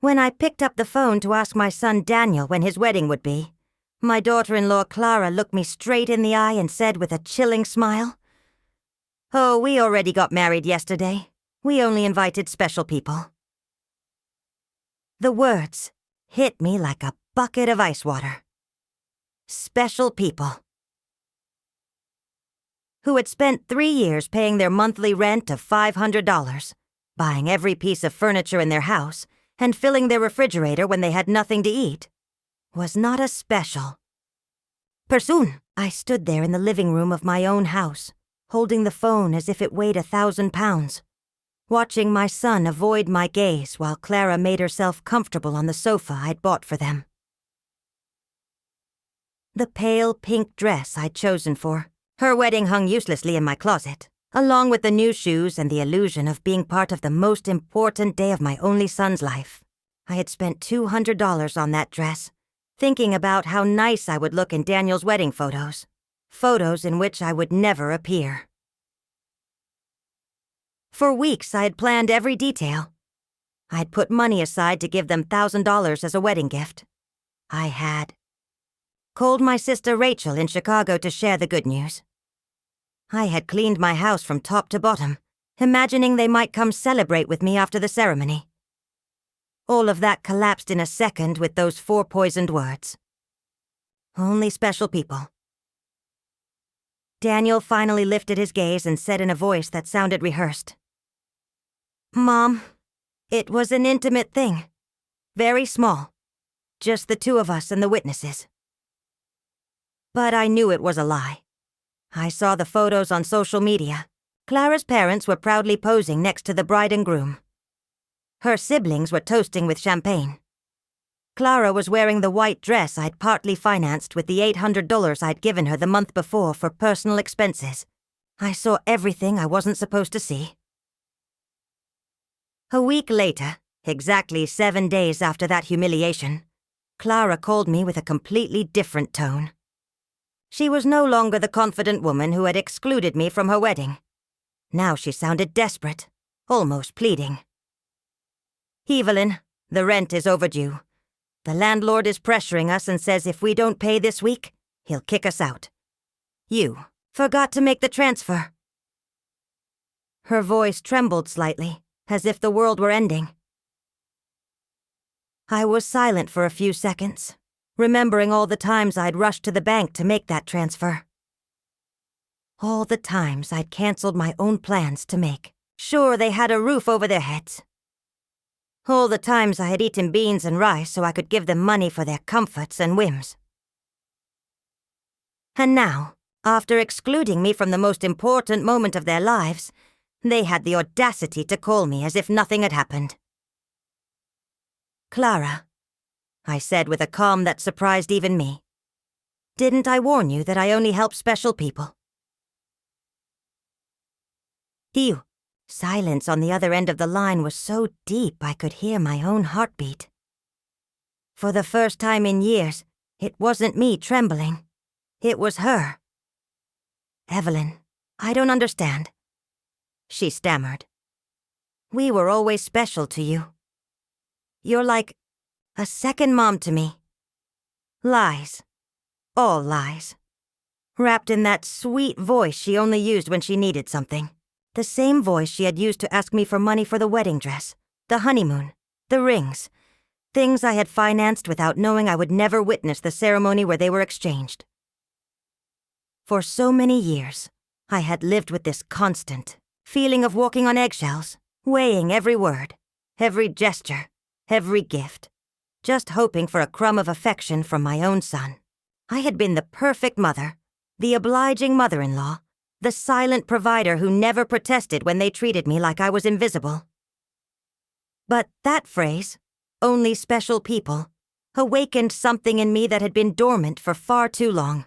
When I picked up the phone to ask my son Daniel when his wedding would be, my daughter-in-law Clara looked me straight in the eye and said with a chilling smile, "Oh, we already got married yesterday. We only invited special people." The words hit me like a bucket of ice water. Special people. Who had spent 3 years paying their monthly rent of $500, buying every piece of furniture in their house, and filling their refrigerator when they had nothing to eat, was not a special person. I stood there in the living room of my own house, holding the phone as if it weighed 1,000 pounds, watching my son avoid my gaze while Clara made herself comfortable on the sofa I'd bought for them. The pale pink dress I'd chosen for her wedding hung uselessly in my closet, along with the new shoes and the illusion of being part of the most important day of my only son's life. I had spent $200 on that dress, thinking about how nice I would look in Daniel's wedding photos in which I would never appear. For weeks, I had planned every detail. I'd put money aside to give them $1,000 as a wedding gift. I had called my sister Rachel in Chicago to share the good news. I had cleaned my house from top to bottom, imagining they might come celebrate with me after the ceremony. All of that collapsed in a second with those 4 poisoned words. Only special people. Daniel finally lifted his gaze and said in a voice that sounded rehearsed, "Mom, it was an intimate thing. Very small. Just the 2 of us and the witnesses." But I knew it was a lie. I saw the photos on social media. Clara's parents were proudly posing next to the bride and groom. Her siblings were toasting with champagne. Clara was wearing the white dress I'd partly financed with the $800 I'd given her the month before for personal expenses. I saw everything I wasn't supposed to see. A week later, exactly 7 days after that humiliation, Clara called me with a completely different tone. She was no longer the confident woman who had excluded me from her wedding. Now she sounded desperate, almost pleading. "Evelyn, the rent is overdue. The landlord is pressuring us and says if we don't pay this week, he'll kick us out. You forgot to make the transfer." Her voice trembled slightly, as if the world were ending. I was silent for a few seconds, remembering all the times I'd rushed to the bank to make that transfer. All the times I'd canceled my own plans to make sure they had a roof over their heads. All the times I had eaten beans and rice so I could give them money for their comforts and whims. And now, after excluding me from the most important moment of their lives, they had the audacity to call me as if nothing had happened. "Clara," I said with a calm that surprised even me, "didn't I warn you that I only help special people?" The silence on the other end of the line was so deep I could hear my own heartbeat. For the first time in years, it wasn't me trembling. It was her. "Evelyn, I don't understand," she stammered. "We were always special to you. You're like a second mom to me." Lies. All lies. Wrapped in that sweet voice she only used when she needed something. The same voice she had used to ask me for money for the wedding dress, the honeymoon, the rings, things I had financed without knowing I would never witness the ceremony where they were exchanged. For so many years, I had lived with this constant feeling of walking on eggshells, weighing every word, every gesture, every gift, just hoping for a crumb of affection from my own son. I had been the perfect mother, the obliging mother-in-law, the silent provider who never protested when they treated me like I was invisible. But that phrase, "only special people," awakened something in me that had been dormant for far too long.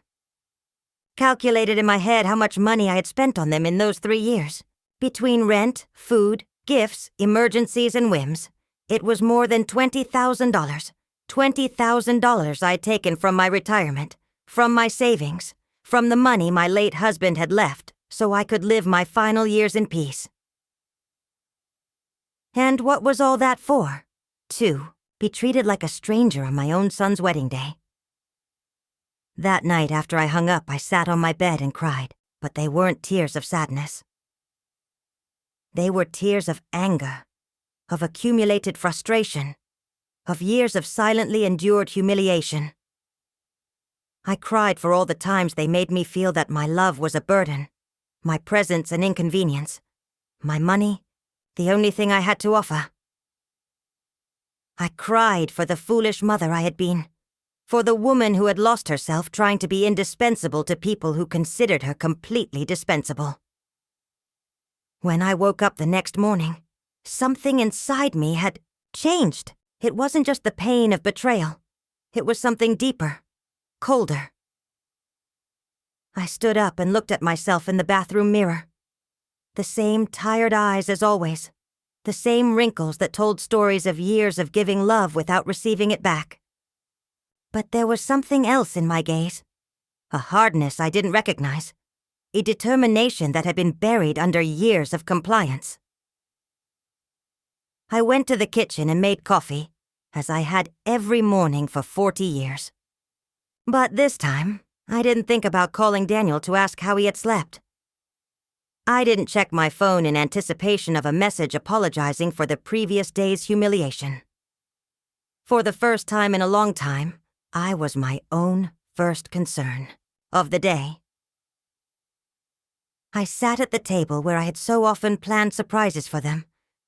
Calculated in my head how much money I had spent on them in those 3 years. Between rent, food, gifts, emergencies, and whims, it was more than $20,000. $20,000 I'd taken from my retirement, from my savings, from the money my late husband had left so I could live my final years in peace. And what was all that for? To be treated like a stranger on my own son's wedding day. That night after I hung up, I sat on my bed and cried, but they weren't tears of sadness. They were tears of anger, of accumulated frustration, of years of silently endured humiliation. I cried for all the times they made me feel that my love was a burden, my presence an inconvenience, my money the only thing I had to offer. I cried for the foolish mother I had been, for the woman who had lost herself trying to be indispensable to people who considered her completely dispensable. When I woke up the next morning, something inside me had changed. It wasn't just the pain of betrayal. It was something deeper, colder. I stood up and looked at myself in the bathroom mirror. The same tired eyes as always. The same wrinkles that told stories of years of giving love without receiving it back. But there was something else in my gaze. A hardness I didn't recognize. A determination that had been buried under years of compliance. I went to the kitchen and made coffee, as I had every morning for 40 years. But this time, I didn't think about calling Daniel to ask how he had slept. I didn't check my phone in anticipation of a message apologizing for the previous day's humiliation. For the first time in a long time, I was my own first concern of the day. I sat at the table where I had so often planned surprises for them,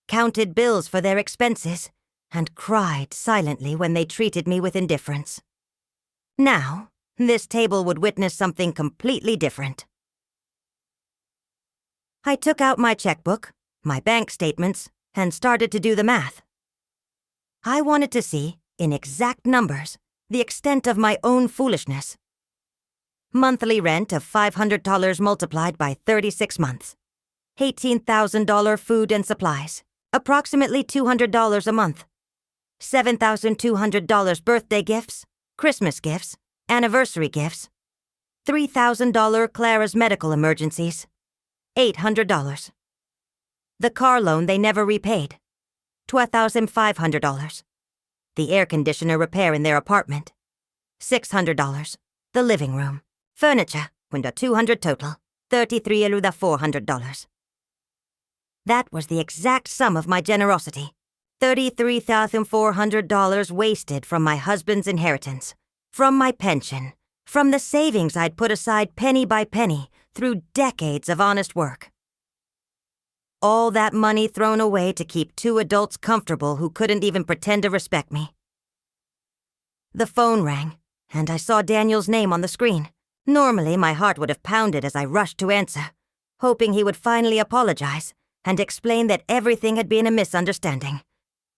counted bills for their expenses, and cried silently when they treated me with indifference. Now, this table would witness something completely different. I took out my checkbook, my bank statements, and started to do the math. I wanted to see, in exact numbers, the extent of my own foolishness. Monthly rent of $500 multiplied by 36 months. $18,000 food and supplies. Approximately $200 a month. $7,200 birthday gifts, Christmas gifts, anniversary gifts. $3,000 Clara's medical emergencies. $800. The car loan they never repaid. $12,500. The air conditioner repair in their apartment. $600. The living room. Furniture, window 200 total. $33,400. That was the exact sum of my generosity. $33,400 wasted from my husband's inheritance, from my pension, from the savings I'd put aside penny by penny through decades of honest work. All that money thrown away to keep two adults comfortable who couldn't even pretend to respect me. The phone rang, and I saw Daniel's name on the screen. Normally, my heart would have pounded as I rushed to answer, hoping he would finally apologize and explain that everything had been a misunderstanding.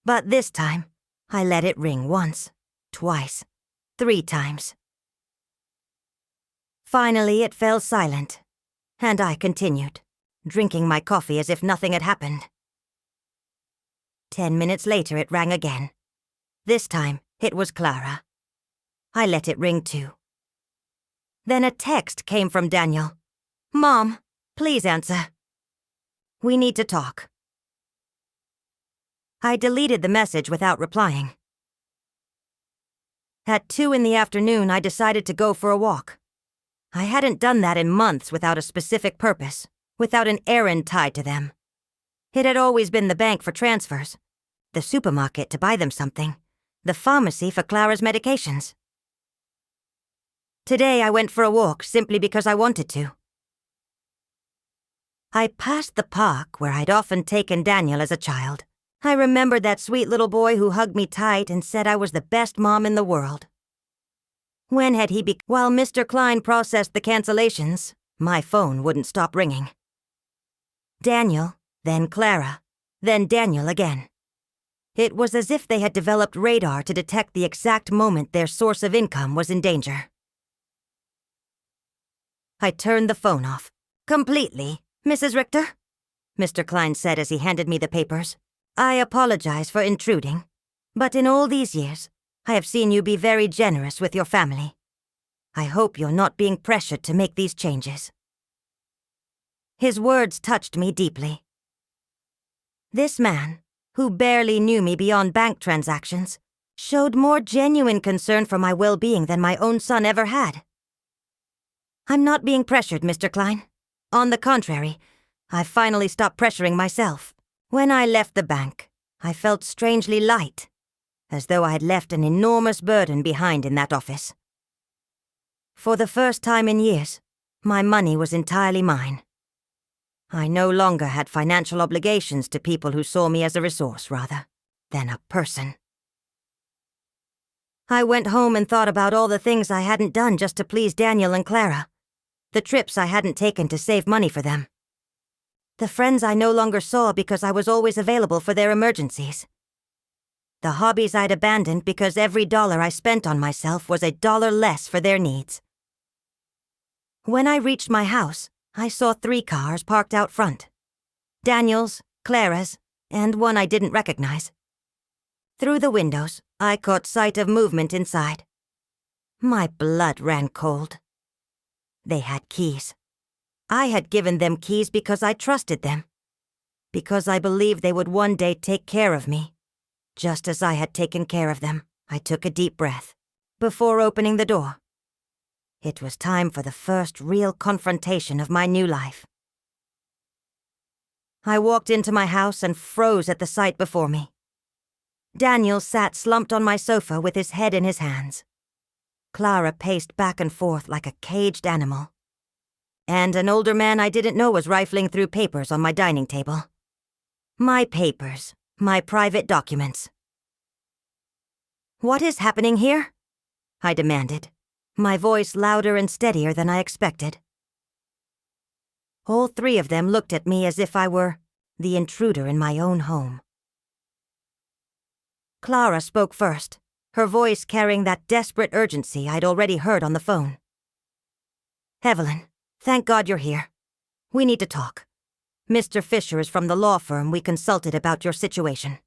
But this time, I let it ring once, twice, 3 times. Finally, it fell silent, and I continued, drinking my coffee as if nothing had happened. 10 minutes later, it rang again. This time, it was Clara. I let it ring too. Then a text came from Daniel. "Mom, please answer. We need to talk." I deleted the message without replying. At 2 in the afternoon, I decided to go for a walk. I hadn't done that in months without a specific purpose, without an errand tied to them. It had always been the bank for transfers, the supermarket to buy them something, the pharmacy for Clara's medications. Today I went for a walk simply because I wanted to. I passed the park where I'd often taken Daniel as a child. I remembered that sweet little boy who hugged me tight and said I was the best mom in the world. When had he While Mr. Klein processed the cancellations, my phone wouldn't stop ringing. Daniel, then Clara, then Daniel again. It was as if they had developed radar to detect the exact moment their source of income was in danger. I turned the phone off. "Completely, Mrs. Richter?" Mr. Klein said as he handed me the papers. "I apologize for intruding, but in all these years, I have seen you be very generous with your family. I hope you're not being pressured to make these changes." His words touched me deeply. This man, who barely knew me beyond bank transactions, showed more genuine concern for my well-being than my own son ever had. I'm not being pressured, Mr. Klein. On the contrary, I've finally stopped pressuring myself. When I left the bank, I felt strangely light, as though I had left an enormous burden behind in that office. For the first time in years, my money was entirely mine. I no longer had financial obligations to people who saw me as a resource rather than a person. I went home and thought about all the things I hadn't done just to please Daniel and Clara, the trips I hadn't taken to save money for them, the friends I no longer saw because I was always available for their emergencies, the hobbies I'd abandoned because every dollar I spent on myself was $1 less for their needs. When I reached my house, I saw 3 cars parked out front. Daniel's, Clara's, and one I didn't recognize. Through the windows, I caught sight of movement inside. My blood ran cold. They had keys. I had given them keys because I trusted them, because I believed they would one day take care of me, just as I had taken care of them. I took a deep breath before opening the door. It was time for the first real confrontation of my new life. I walked into my house and froze at the sight before me. Daniel sat slumped on my sofa with his head in his hands. Clara paced back and forth like a caged animal. And an older man I didn't know was rifling through papers on my dining table. My papers, my private documents. "What is happening here?" I demanded, my voice louder and steadier than I expected. All 3 of them looked at me as if I were the intruder in my own home. Clara spoke first, her voice carrying that desperate urgency I'd already heard on the phone. "Evelyn, thank God you're here. We need to talk. Mr. Fisher is from the law firm we consulted about your situation."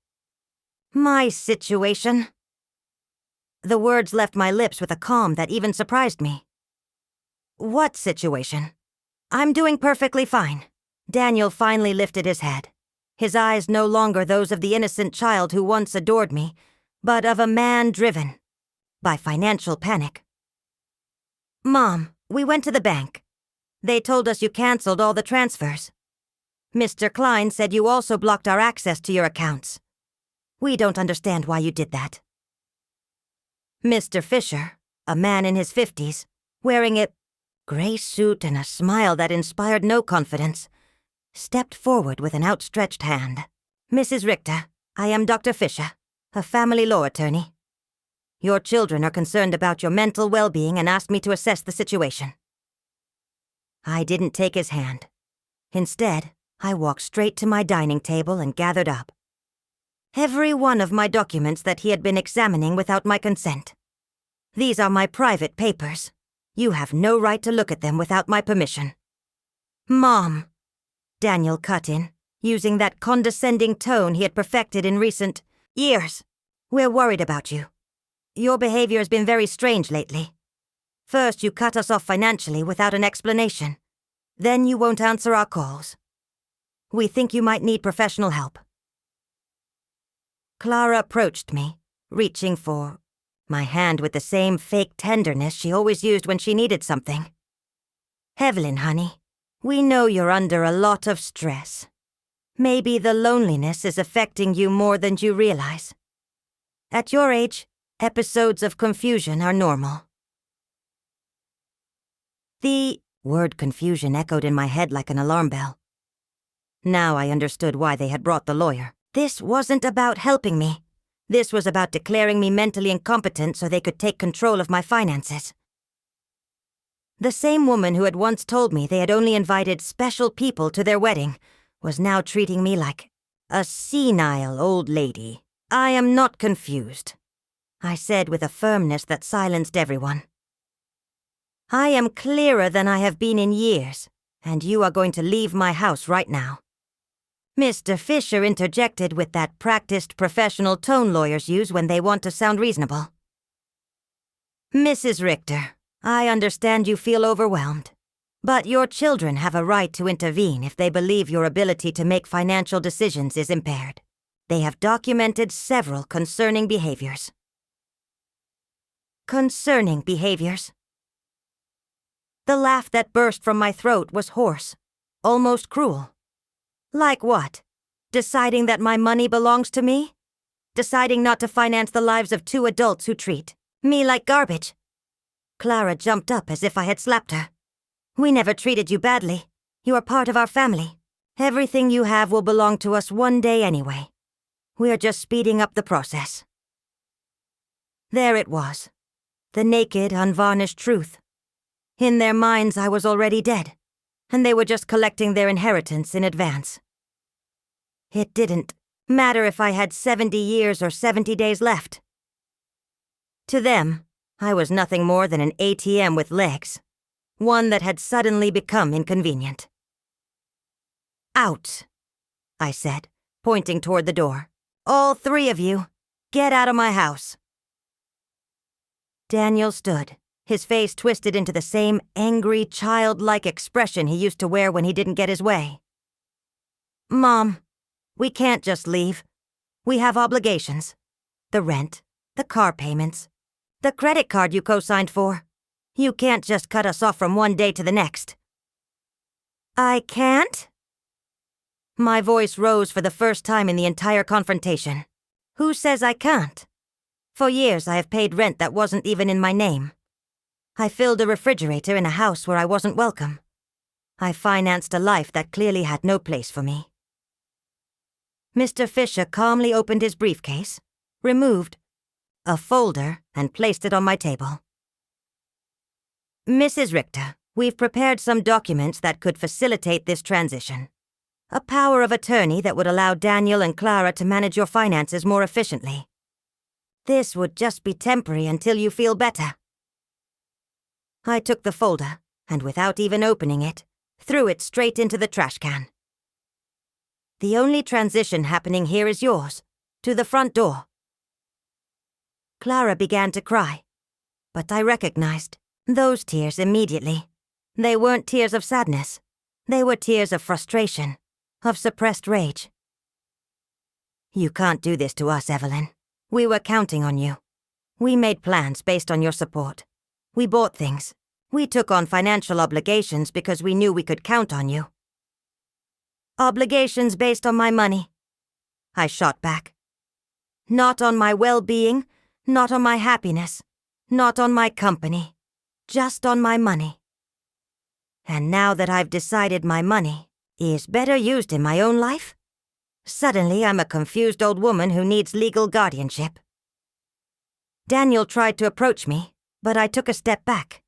"My situation?" The words left my lips with a calm that even surprised me. "What situation?" "I'm doing perfectly fine." Daniel finally lifted his head, his eyes no longer those of the innocent child who once adored me, but of a man driven by financial panic. "Mom, we went to the bank. They told us you canceled all the transfers. Mr. Klein said you also blocked our access to your accounts. We don't understand why you did that." Mr. Fisher, a man in his 50s, wearing a gray suit and a smile that inspired no confidence, stepped forward with an outstretched hand. "Mrs. Richter, I am Dr. Fisher, a family law attorney. Your children are concerned about your mental well-being and asked me to assess the situation." I didn't take his hand. Instead, I walked straight to my dining table and gathered up every one of my documents that he had been examining without my consent. "These are my private papers. You have no right to look at them without my permission." "Mom," Daniel cut in, using that condescending tone he had perfected in recent years. "We're worried about you. Your behavior has been very strange lately. First, you cut us off financially without an explanation. Then you won't answer our calls. We think you might need professional help." Clara approached me, reaching for my hand with the same fake tenderness she always used when she needed something. "Evelyn, honey, we know you're under a lot of stress. Maybe the loneliness is affecting you more than you realize. At your age, episodes of confusion are normal." The word confusion echoed in my head like an alarm bell. Now I understood why they had brought the lawyer. This wasn't about helping me. This was about declaring me mentally incompetent so they could take control of my finances. The same woman who had once told me they had only invited special people to their wedding was now treating me like a senile old lady. "I am not confused," I said with a firmness that silenced everyone. "I am clearer than I have been in years, and you are going to leave my house right now." Mr. Fisher interjected with that practiced professional tone lawyers use when they want to sound reasonable. "Mrs. Richter, I understand you feel overwhelmed, but your children have a right to intervene if they believe your ability to make financial decisions is impaired. They have documented several concerning behaviors. concerning behaviors. The laugh that burst from my throat was hoarse, almost cruel. Like what? Deciding that my money belongs to me? Deciding not to finance the lives of 2 adults who treat me like garbage? Clara jumped up as if I had slapped her. We never treated you badly. You are part of our family. Everything you have will belong to us one day anyway. We're just speeding up the process. There it was. The naked, unvarnished truth. In their minds, I was already dead, and they were just collecting their inheritance in advance. It didn't matter if I had 70 years or 70 days left. To them, I was nothing more than an ATM with legs, one that had suddenly become inconvenient. Out, I said, pointing toward the door. All 3 of you, get out of my house. Daniel stood, his face twisted into the same angry, childlike expression he used to wear when he didn't get his way. Mom, we can't just leave. We have obligations. The rent, the car payments, the credit card you co-signed for. You can't just cut us off from one day to the next. I can't? My voice rose for the first time in the entire confrontation. Who says I can't? For years I have paid rent that wasn't even in my name. I filled a refrigerator in a house where I wasn't welcome. I financed a life that clearly had no place for me. Mr. Fisher calmly opened his briefcase, removed a folder, and placed it on my table. Mrs. Richter, we've prepared some documents that could facilitate this transition. A power of attorney that would allow Daniel and Clara to manage your finances more efficiently. This would just be temporary until you feel better. I took the folder, and without even opening it, threw it straight into the trash can. The only transition happening here is yours, to the front door. Clara began to cry, but I recognized those tears immediately. They weren't tears of sadness. They were tears of frustration, of suppressed rage. You can't do this to us, Evelyn. We were counting on you. We made plans based on your support. We bought things. We took on financial obligations because we knew we could count on you. Obligations based on my money, I shot back. Not on my well-being, not on my happiness, not on my company, just on my money. And now that I've decided my money is better used in my own life, suddenly I'm a confused old woman who needs legal guardianship. Daniel tried to approach me, but I took a step back.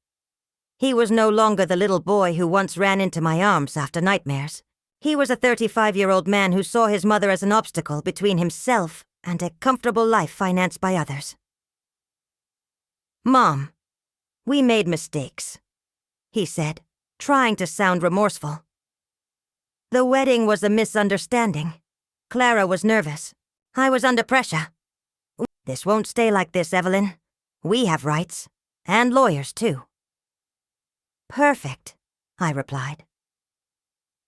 He was no longer the little boy who once ran into my arms after nightmares. He was a 35-year-old man who saw his mother as an obstacle between himself and a comfortable life financed by others. Mom, we made mistakes, he said, trying to sound remorseful. The wedding was a misunderstanding. Clara was nervous. I was under pressure. This won't stay like this, Evelyn. We have rights, and lawyers too. Perfect, I replied.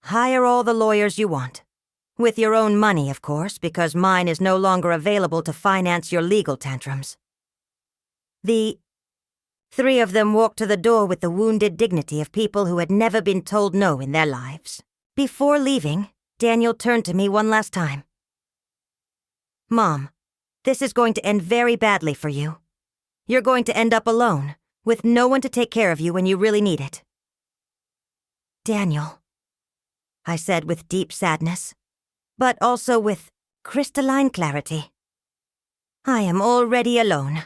Hire all the lawyers you want. With your own money, of course, because mine is no longer available to finance your legal tantrums. The 3 of them walked to the door with the wounded dignity of people who had never been told no in their lives. Before leaving, Daniel turned to me one last time. Mom, this is going to end very badly for you. You're going to end up alone, with no one to take care of you when you really need it. Daniel, I said with deep sadness, but also with crystalline clarity. I am already alone.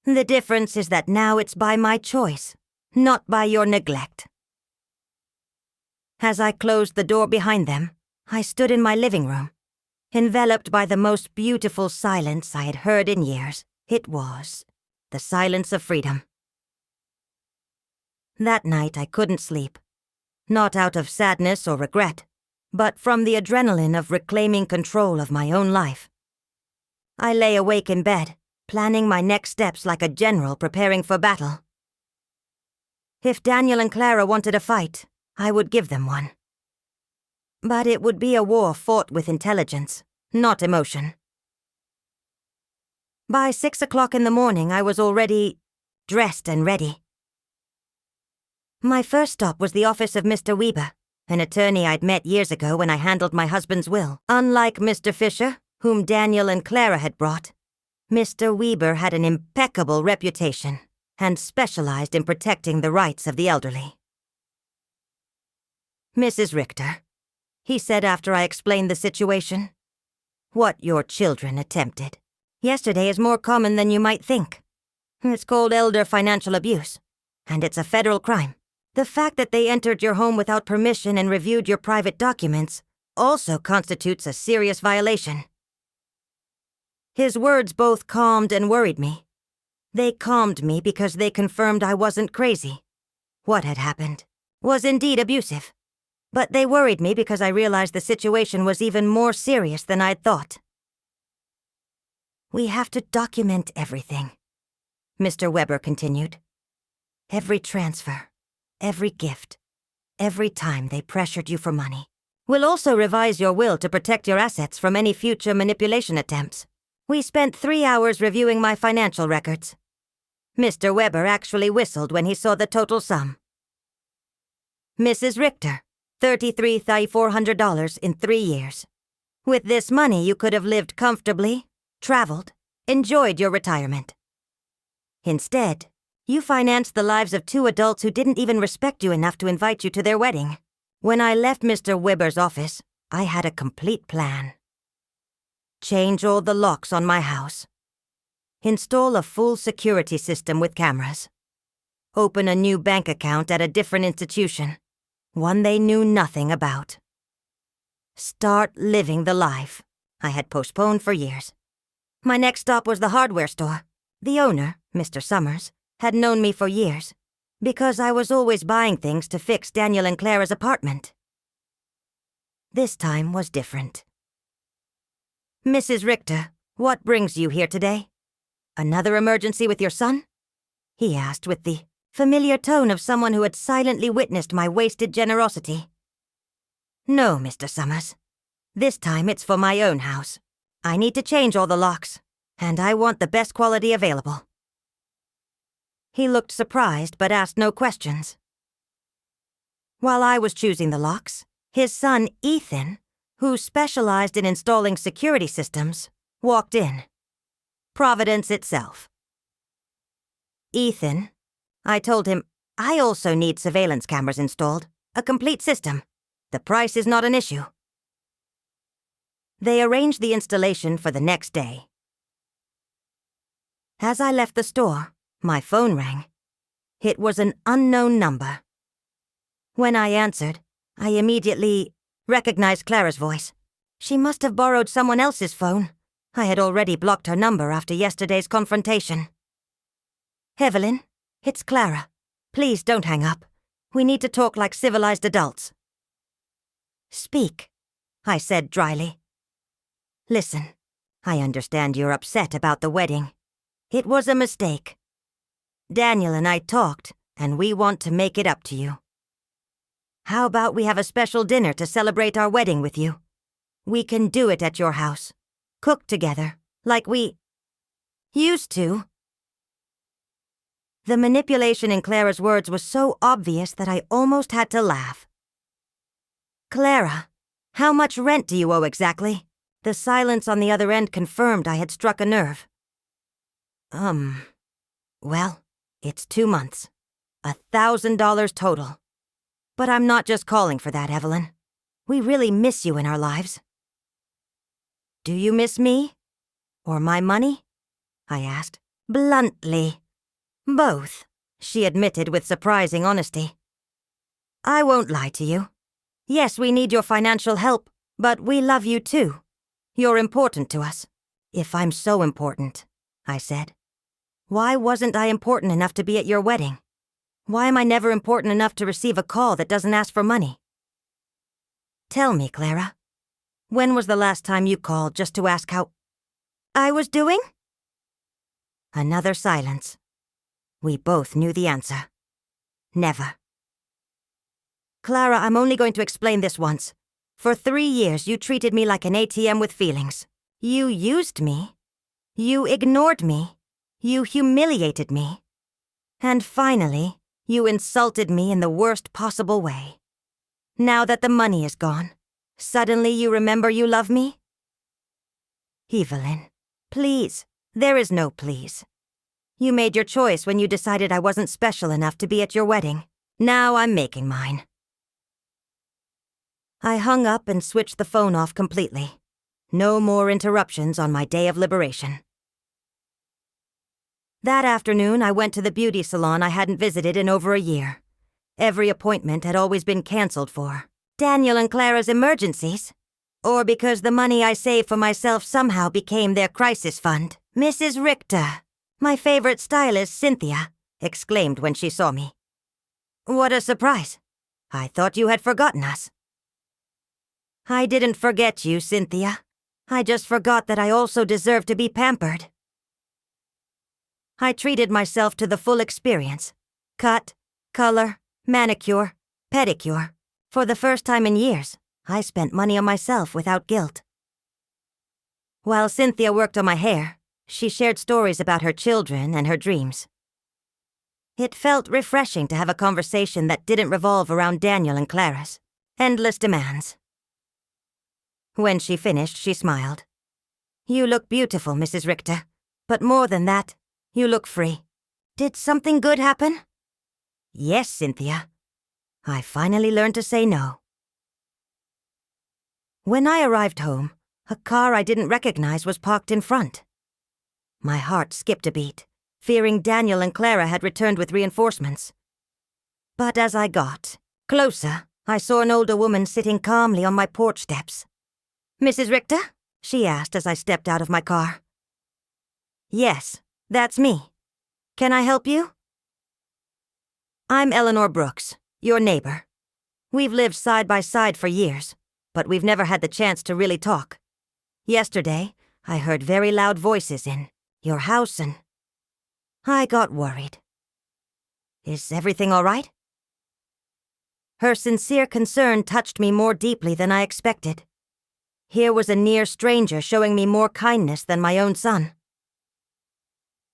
The difference is that now it's by my choice, not by your neglect. As I closed the door behind them, I stood in my living room, enveloped by the most beautiful silence I had heard in years. It was the silence of freedom. That night I couldn't sleep, not out of sadness or regret, but from the adrenaline of reclaiming control of my own life. I lay awake in bed, planning my next steps like a general preparing for battle. If Daniel and Clara wanted a fight, I would give them one. But it would be a war fought with intelligence, not emotion. By 6 o'clock in the morning, I was already dressed and ready. My first stop was the office of Mr. Weber, an attorney I'd met years ago when I handled my husband's will. Unlike Mr. Fisher, whom Daniel and Clara had brought, Mr. Weber had an impeccable reputation and specialized in protecting the rights of the elderly. "Mrs. Richter," he said after I explained the situation, "what your children attempted yesterday is more common than you might think. It's called elder financial abuse, and it's a federal crime. The fact that they entered your home without permission and reviewed your private documents also constitutes a serious violation." His words both calmed and worried me. They calmed me because they confirmed I wasn't crazy. What had happened was indeed abusive. But they worried me because I realized the situation was even more serious than I'd thought. "We have to document everything," Mr. Weber continued. "Every transfer, every gift, every time they pressured you for money. We'll also revise your will to protect your assets from any future manipulation attempts. We spent 3 hours reviewing my financial records. Mr. Weber actually whistled when he saw the total sum. Mrs. Richter, $33,400 in 3 years. With this money, you could have lived comfortably, traveled, enjoyed your retirement. Instead, you financed the lives of 2 adults who didn't even respect you enough to invite you to their wedding. When I left Mr. Weber's office, I had a complete plan. Change all the locks on my house. Install a full security system with cameras. Open a new bank account at a different institution, one they knew nothing about. Start living the life I had postponed for years. My next stop was the hardware store. The owner, Mr. Summers, had known me for years, because I was always buying things to fix Daniel and Clara's apartment. This time was different. "Mrs. Richter, what brings you here today? Another emergency with your son?" he asked with the familiar tone of someone who had silently witnessed my wasted generosity. "No, Mr. Summers. This time it's for my own house. I need to change all the locks, and I want the best quality available." He looked surprised but asked no questions. While I was choosing the locks, his son Ethan, who specialized in installing security systems, walked in. Providence itself. "Ethan," I told him, "I also need surveillance cameras installed, a complete system. The price is not an issue." They arranged the installation for the next day. As I left the store, my phone rang. It was an unknown number. When I answered, I immediately recognized Clara's voice. She must have borrowed someone else's phone. I had already blocked her number after yesterday's confrontation. "Evelyn, it's Clara. Please don't hang up. We need to talk like civilized adults." "Speak," I said dryly. "Listen, I understand you're upset about the wedding. It was a mistake. Daniel and I talked, and we want to make it up to you. How about we have a special dinner to celebrate our wedding with you? We can do it at your house. Cook together, like we used to." The manipulation in Clara's words was so obvious that I almost had to laugh. "Clara, how much rent do you owe exactly?" The silence on the other end confirmed I had struck a nerve. Well, it's 2 months. $1,000 total. But I'm not just calling for that, Evelyn. We really miss you in our lives." "Do you miss me? Or my money?" I asked, bluntly. "Both," she admitted with surprising honesty. "I won't lie to you. Yes, we need your financial help, but we love you too. You're important to us." "If I'm so important," I said, "why wasn't I important enough to be at your wedding? Why am I never important enough to receive a call that doesn't ask for money? Tell me, Clara, when was the last time you called just to ask how I was doing?" Another silence. We both knew the answer. Never. "Clara, I'm only going to explain this once. For 3 years, you treated me like an ATM with feelings. You used me, You ignored me. You humiliated me. And finally, you insulted me in the worst possible way. Now that the money is gone, suddenly you remember you love me? Evelyn, please, there is no please. You made your choice when you decided I wasn't special enough to be at your wedding. Now I'm making mine. I hung up and switched the phone off completely. No more interruptions on my day of liberation. That afternoon, I went to the beauty salon I hadn't visited in over a year. Every appointment had always been canceled for. Daniel and Clara's emergencies? Or because the money I saved for myself somehow became their crisis fund. Mrs. Richter, my favorite stylist, Cynthia, exclaimed when she saw me. What a surprise. I thought you had forgotten us. I didn't forget you, Cynthia. I just forgot that I also deserve to be pampered. I treated myself to the full experience. Cut, color, manicure, pedicure. For the first time in years, I spent money on myself without guilt. While Cynthia worked on my hair, she shared stories about her children and her dreams. It felt refreshing to have a conversation that didn't revolve around Daniel and Clara's endless demands. When she finished, she smiled. You look beautiful, Mrs. Richter. But more than that, you look free. Did something good happen? Yes, Cynthia. I finally learned to say no. When I arrived home, a car I didn't recognize was parked in front. My heart skipped a beat, fearing Daniel and Clara had returned with reinforcements. But as I got closer, I saw an older woman sitting calmly on my porch steps. Mrs. Richter? She asked as I stepped out of my car. Yes, that's me. Can I help you? I'm Eleanor Brooks, your neighbor. We've lived side by side for years, but we've never had the chance to really talk. Yesterday, I heard very loud voices in your house and I got worried. Is everything all right? Her sincere concern touched me more deeply than I expected. Here was a near stranger showing me more kindness than my own son.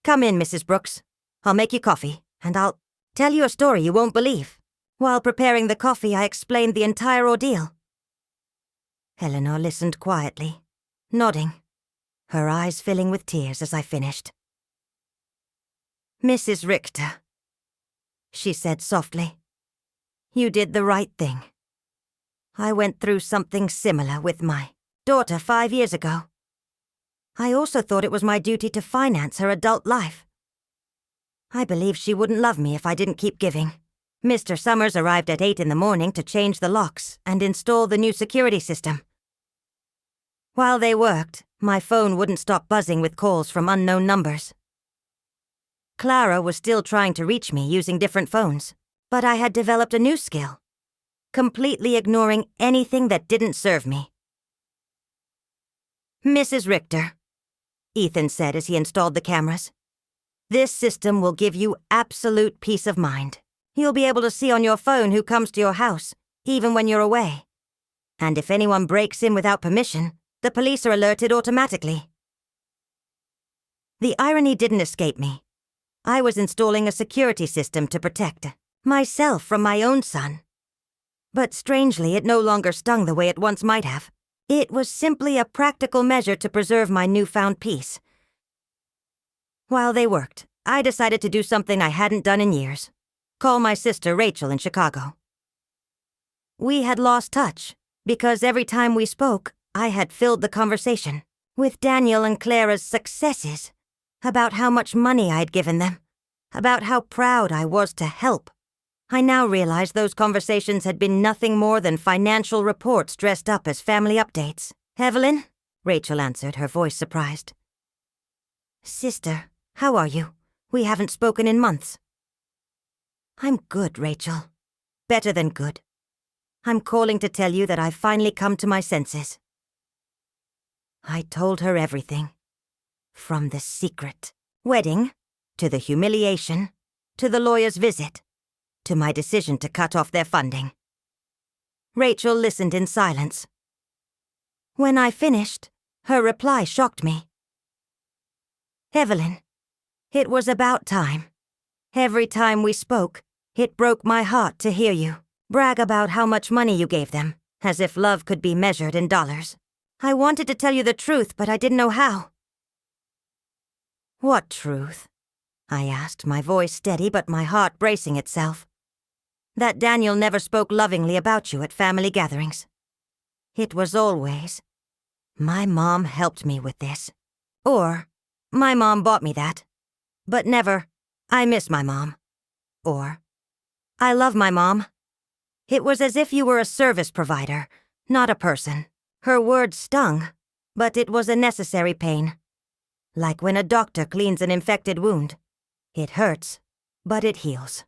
Come in, Mrs. Brooks. I'll make you coffee, and I'll tell you a story you won't believe. While preparing the coffee, I explained the entire ordeal. Eleanor listened quietly, nodding, her eyes filling with tears as I finished. Mrs. Richter, she said softly, you did the right thing. I went through something similar with my daughter 5 years ago. I also thought it was my duty to finance her adult life. I believed she wouldn't love me if I didn't keep giving. Mr. Summers arrived at 8 in the morning to change the locks and install the new security system. While they worked, my phone wouldn't stop buzzing with calls from unknown numbers. Clara was still trying to reach me using different phones, but I had developed a new skill, completely ignoring anything that didn't serve me. Mrs. Richter, Ethan said as he installed the cameras, this system will give you absolute peace of mind. You'll be able to see on your phone who comes to your house, even when you're away. And if anyone breaks in without permission, the police are alerted automatically. The irony didn't escape me. I was installing a security system to protect myself from my own son. But strangely, it no longer stung the way it once might have. It was simply a practical measure to preserve my newfound peace. While they worked, I decided to do something I hadn't done in years. Call my sister Rachel in Chicago. We had lost touch, because every time we spoke, I had filled the conversation with Daniel and Clara's successes, about how much money I had given them, about how proud I was to help. I now realized those conversations had been nothing more than financial reports dressed up as family updates. Evelyn? Rachel answered, her voice surprised. Sister, how are you? We haven't spoken in months. I'm good, Rachel. Better than good. I'm calling to tell you that I've finally come to my senses. I told her everything. From the secret wedding, to the humiliation, to the lawyer's visit, to my decision to cut off their funding. Rachel listened in silence. When I finished, her reply shocked me. Evelyn, it was about time. Every time we spoke, it broke my heart to hear you brag about how much money you gave them, as if love could be measured in dollars. I wanted to tell you the truth, but I didn't know how. What truth? I asked, my voice steady but my heart bracing itself. That Daniel never spoke lovingly about you at family gatherings. It was always, my mom helped me with this. Or, my mom bought me that. But never, I miss my mom. Or, I love my mom. It was as if you were a service provider, not a person. Her words stung, but it was a necessary pain. Like when a doctor cleans an infected wound. It hurts, but it heals.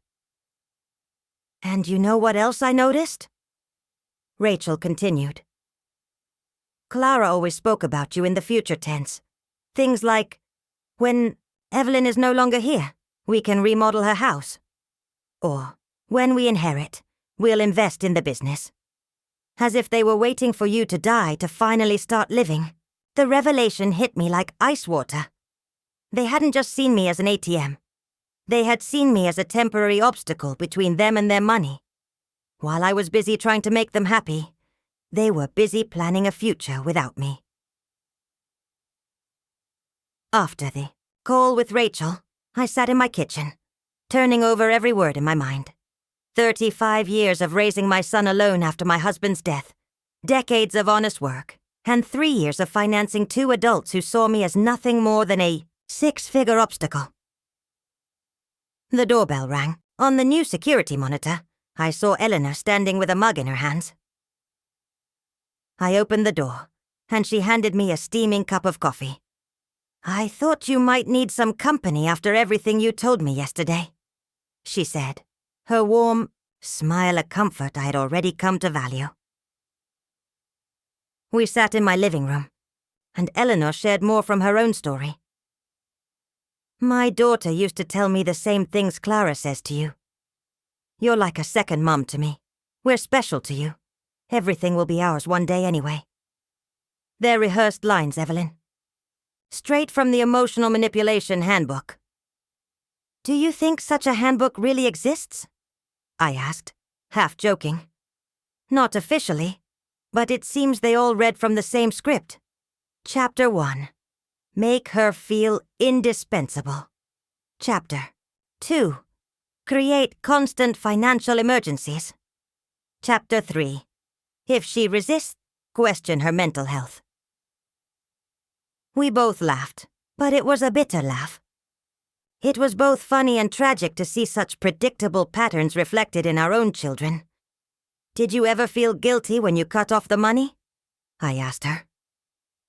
And you know what else I noticed? Rachel continued. Clara always spoke about you in the future tense. Things like, when Evelyn is no longer here, we can remodel her house. Or, when we inherit, we'll invest in the business. As if they were waiting for you to die to finally start living. The revelation hit me like ice water. They hadn't just seen me as an ATM. They had seen me as a temporary obstacle between them and their money. While I was busy trying to make them happy, they were busy planning a future without me. After the call with Rachel, I sat in my kitchen, turning over every word in my mind. 35 years of raising my son alone after my husband's death, decades of honest work, and 3 years of financing 2 adults who saw me as nothing more than a 6-figure obstacle. The doorbell rang. On the new security monitor, I saw Eleanor standing with a mug in her hands. I opened the door, and she handed me a steaming cup of coffee. I thought you might need some company after everything you told me yesterday, she said, her warm smile a comfort I had already come to value. We sat in my living room, and Eleanor shared more from her own story. My daughter used to tell me the same things Clara says to you. You're like a second mom to me. We're special to you. Everything will be ours one day anyway. They're rehearsed lines, Evelyn. Straight from the Emotional Manipulation Handbook. Do you think such a handbook really exists? I asked, half joking. Not officially, but it seems they all read from the same script. Chapter 1. Make her feel indispensable. Chapter 2. Create constant financial emergencies. Chapter 3. If she resists, question her mental health. We both laughed, but it was a bitter laugh. It was both funny and tragic to see such predictable patterns reflected in our own children. Did you ever feel guilty when you cut off the money? I asked her.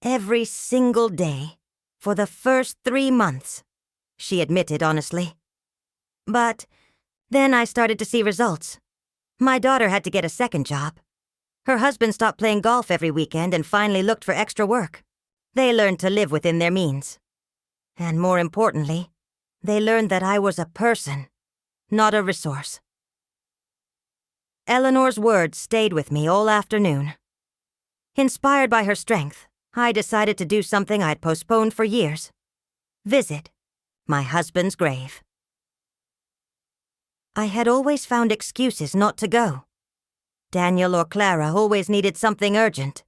Every single day, for the first 3 months, she admitted honestly. But then I started to see results. My daughter had to get a second job. Her husband stopped playing golf every weekend and finally looked for extra work. They learned to live within their means. And more importantly, they learned that I was a person, not a resource. Eleanor's words stayed with me all afternoon. Inspired by her strength, I decided to do something I'd postponed for years. Visit my husband's grave. I had always found excuses not to go. Daniel or Clara always needed something urgent.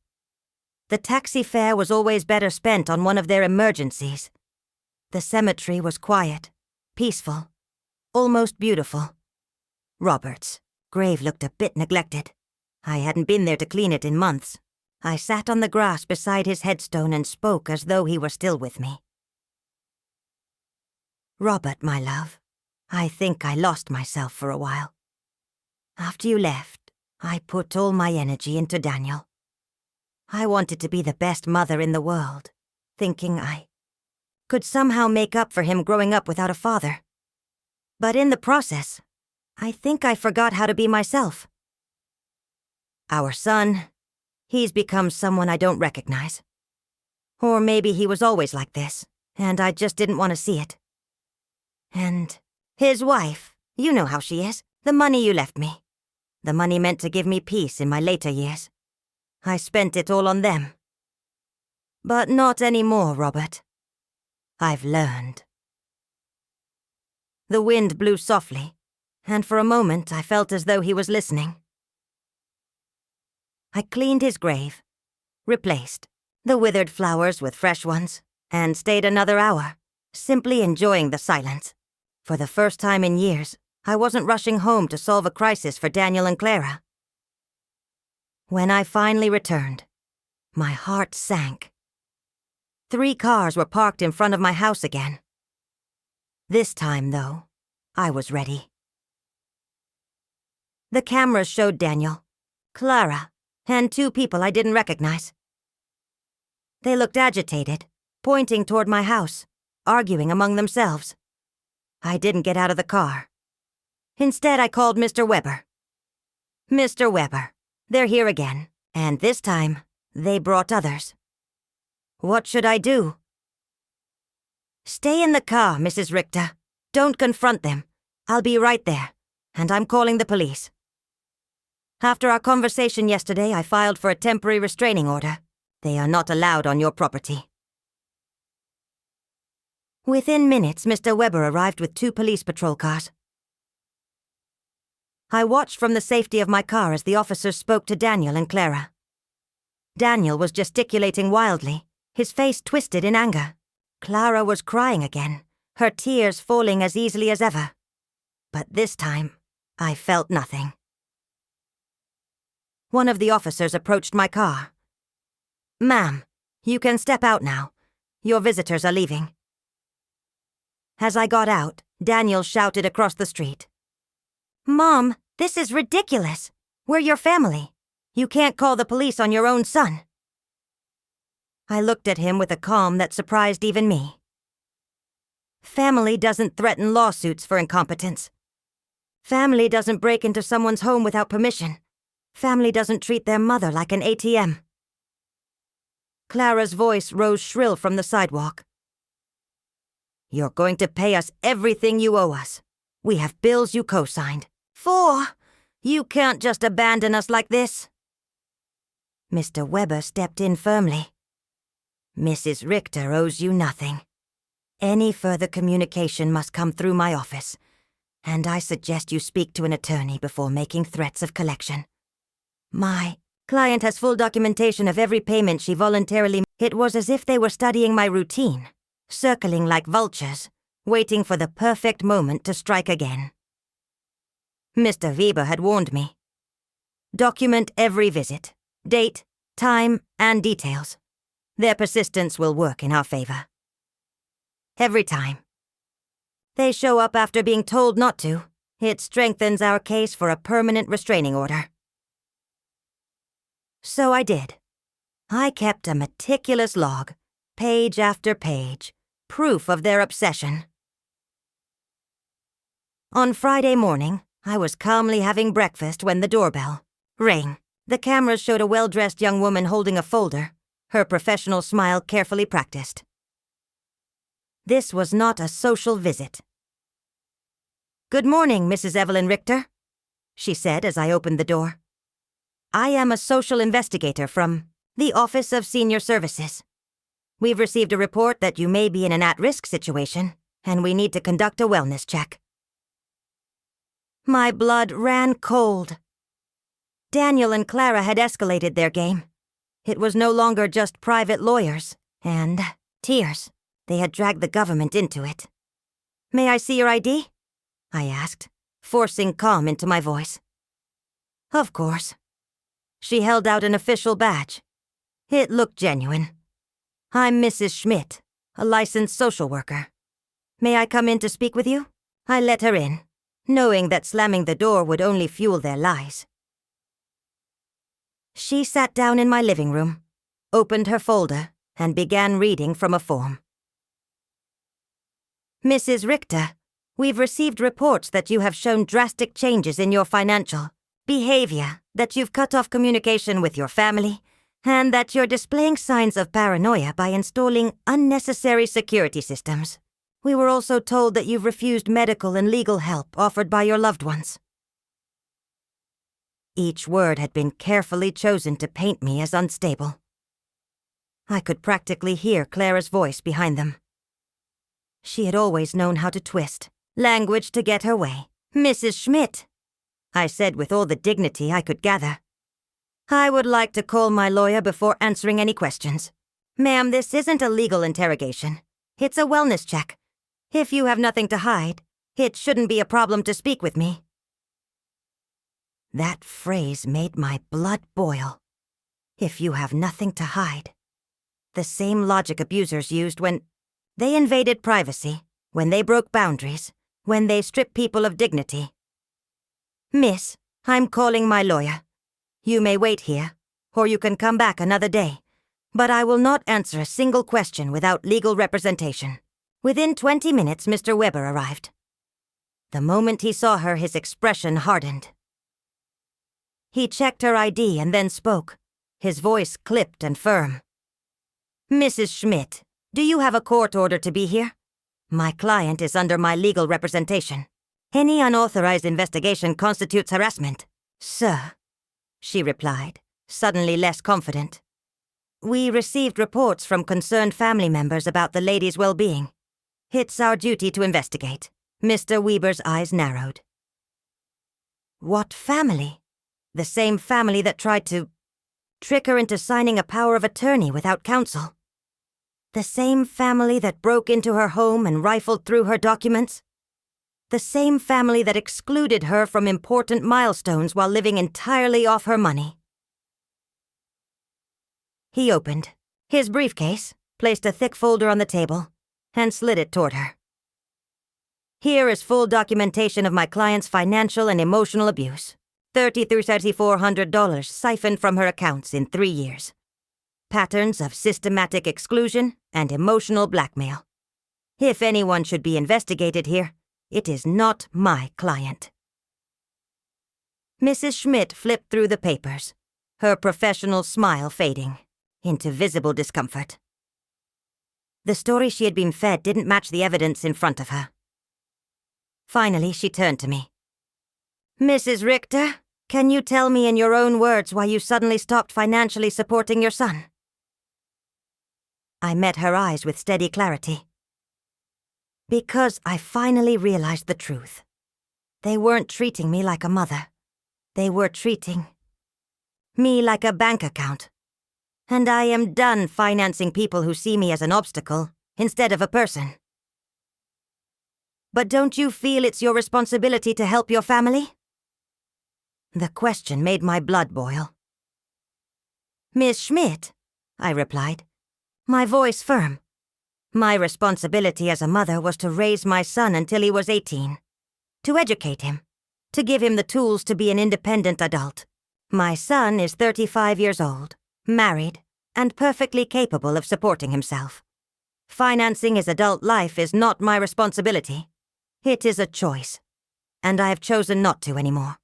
The taxi fare was always better spent on one of their emergencies. The cemetery was quiet, peaceful, almost beautiful. Robert's grave looked a bit neglected. I hadn't been there to clean it in months. I sat on the grass beside his headstone and spoke as though he were still with me. Robert, my love, I think I lost myself for a while. After you left, I put all my energy into Daniel. I wanted to be the best mother in the world, thinking I could somehow make up for him growing up without a father. But in the process, I think I forgot how to be myself. Our son, he's become someone I don't recognize. Or maybe he was always like this, and I just didn't want to see it. And his wife, you know how she is, the money you left me. The money meant to give me peace in my later years. I spent it all on them. But not anymore, Robert. I've learned." The wind blew softly, and for a moment I felt as though he was listening. I cleaned his grave, replaced the withered flowers with fresh ones, and stayed another hour, simply enjoying the silence. For the first time in years, I wasn't rushing home to solve a crisis for Daniel and Clara. When I finally returned, my heart sank. 3 cars were parked in front of my house again. This time, though, I was ready. The cameras showed Daniel, Clara, and 2 people I didn't recognize. They looked agitated, pointing toward my house, arguing among themselves. I didn't get out of the car. Instead, I called Mr. Weber. "Mr. Weber, they're here again, and this time, they brought others. What should I do?" "Stay in the car, Mrs. Richter. Don't confront them. I'll be right there, and I'm calling the police." After our conversation yesterday, I filed for a temporary restraining order. They are not allowed on your property. Within minutes, Mr. Weber arrived with 2 police patrol cars. I watched from the safety of my car as the officers spoke to Daniel and Clara. Daniel was gesticulating wildly, his face twisted in anger. Clara was crying again, her tears falling as easily as ever. But this time, I felt nothing. One of the officers approached my car. "Ma'am, you can step out now. Your visitors are leaving." As I got out, Daniel shouted across the street. "Mom, this is ridiculous. We're your family. You can't call the police on your own son." I looked at him with a calm that surprised even me. Family doesn't threaten lawsuits for incompetence. Family doesn't break into someone's home without permission. Family doesn't treat their mother like an ATM. Clara's voice rose shrill from the sidewalk. "You're going to pay us everything you owe us. We have bills you co-signed. 4! You can't just abandon us like this." Mr. Weber stepped in firmly. "Mrs. Richter owes you nothing. Any further communication must come through my office, and I suggest you speak to an attorney before making threats of collection. My client has full documentation of every payment she voluntarily made." It was as if they were studying my routine, circling like vultures, waiting for the perfect moment to strike again. Mr. Weber had warned me. Document every visit, date, time, and details. Their persistence will work in our favor. Every time. They show up after being told not to. It strengthens our case for a permanent restraining order. So I did. I kept a meticulous log, page after page, proof of their obsession. On Friday morning, I was calmly having breakfast when the doorbell rang. The cameras showed a well-dressed young woman holding a folder, her professional smile carefully practiced. This was not a social visit. "Good morning, Mrs. Evelyn Richter," she said as I opened the door. "I am a social investigator from the Office of Senior Services. We've received a report that you may be in an at-risk situation, and we need to conduct a wellness check." My blood ran cold. Daniel and Clara had escalated their game. It was no longer just private lawyers and tears. They had dragged the government into it. "May I see your ID?" I asked, forcing calm into my voice. Of course. She held out an official badge. It looked genuine. "I'm Mrs. Schmidt, a licensed social worker. May I come in to speak with you?" I let her in, knowing that slamming the door would only fuel their lies. She sat down in my living room, opened her folder, and began reading from a form. "Mrs. Richter, we've received reports that you have shown drastic changes in your financial behavior, that you've cut off communication with your family, and that you're displaying signs of paranoia by installing unnecessary security systems. We were also told that you've refused medical and legal help offered by your loved ones." Each word had been carefully chosen to paint me as unstable. I could practically hear Clara's voice behind them. She had always known how to twist language to get her way. "Mrs. Schmidt," I said with all the dignity I could gather, "I would like to call my lawyer before answering any questions. Ma'am, this isn't a legal interrogation. It's a wellness check. If you have nothing to hide, it shouldn't be a problem to speak with me." That phrase made my blood boil. If you have nothing to hide. The same logic abusers used when they invaded privacy, when they broke boundaries, when they stripped people of dignity. "Miss, I'm calling my lawyer. You may wait here, or you can come back another day, but I will not answer a single question without legal representation." Within 20 minutes, Mr. Weber arrived. The moment he saw her, his expression hardened. He checked her ID and then spoke, his voice clipped and firm. "Mrs. Schmidt, do you have a court order to be here? My client is under my legal representation. Any unauthorized investigation constitutes harassment." "Sir," she replied, suddenly less confident. "We received reports from concerned family members about the lady's well-being. It's our duty to investigate." Mr. Weber's eyes narrowed. "What family? The same family that tried to trick her into signing a power of attorney without counsel? The same family that broke into her home and rifled through her documents? The same family that excluded her from important milestones while living entirely off her money?" He opened his briefcase, placed a thick folder on the table, and slid it toward her. "Here is full documentation of my client's financial and emotional abuse. $3,400 siphoned from her accounts in 3 years. Patterns of systematic exclusion and emotional blackmail. If anyone should be investigated here, it is not my client." Mrs. Schmidt flipped through the papers, her professional smile fading into visible discomfort. The story she had been fed didn't match the evidence in front of her. Finally, she turned to me. "Mrs. Richter, can you tell me in your own words why you suddenly stopped financially supporting your son?" I met her eyes with steady clarity. "Because I finally realized the truth. They weren't treating me like a mother. They were treating me like a bank account. And I am done financing people who see me as an obstacle instead of a person." "But don't you feel it's your responsibility to help your family?" The question made my blood boil. "Miss Schmidt," I replied, my voice firm. "My responsibility as a mother was to raise my son until he was 18, to educate him, to give him the tools to be an independent adult. My son is 35 years old, married, and perfectly capable of supporting himself. Financing his adult life is not my responsibility. It is a choice, and I have chosen not to anymore."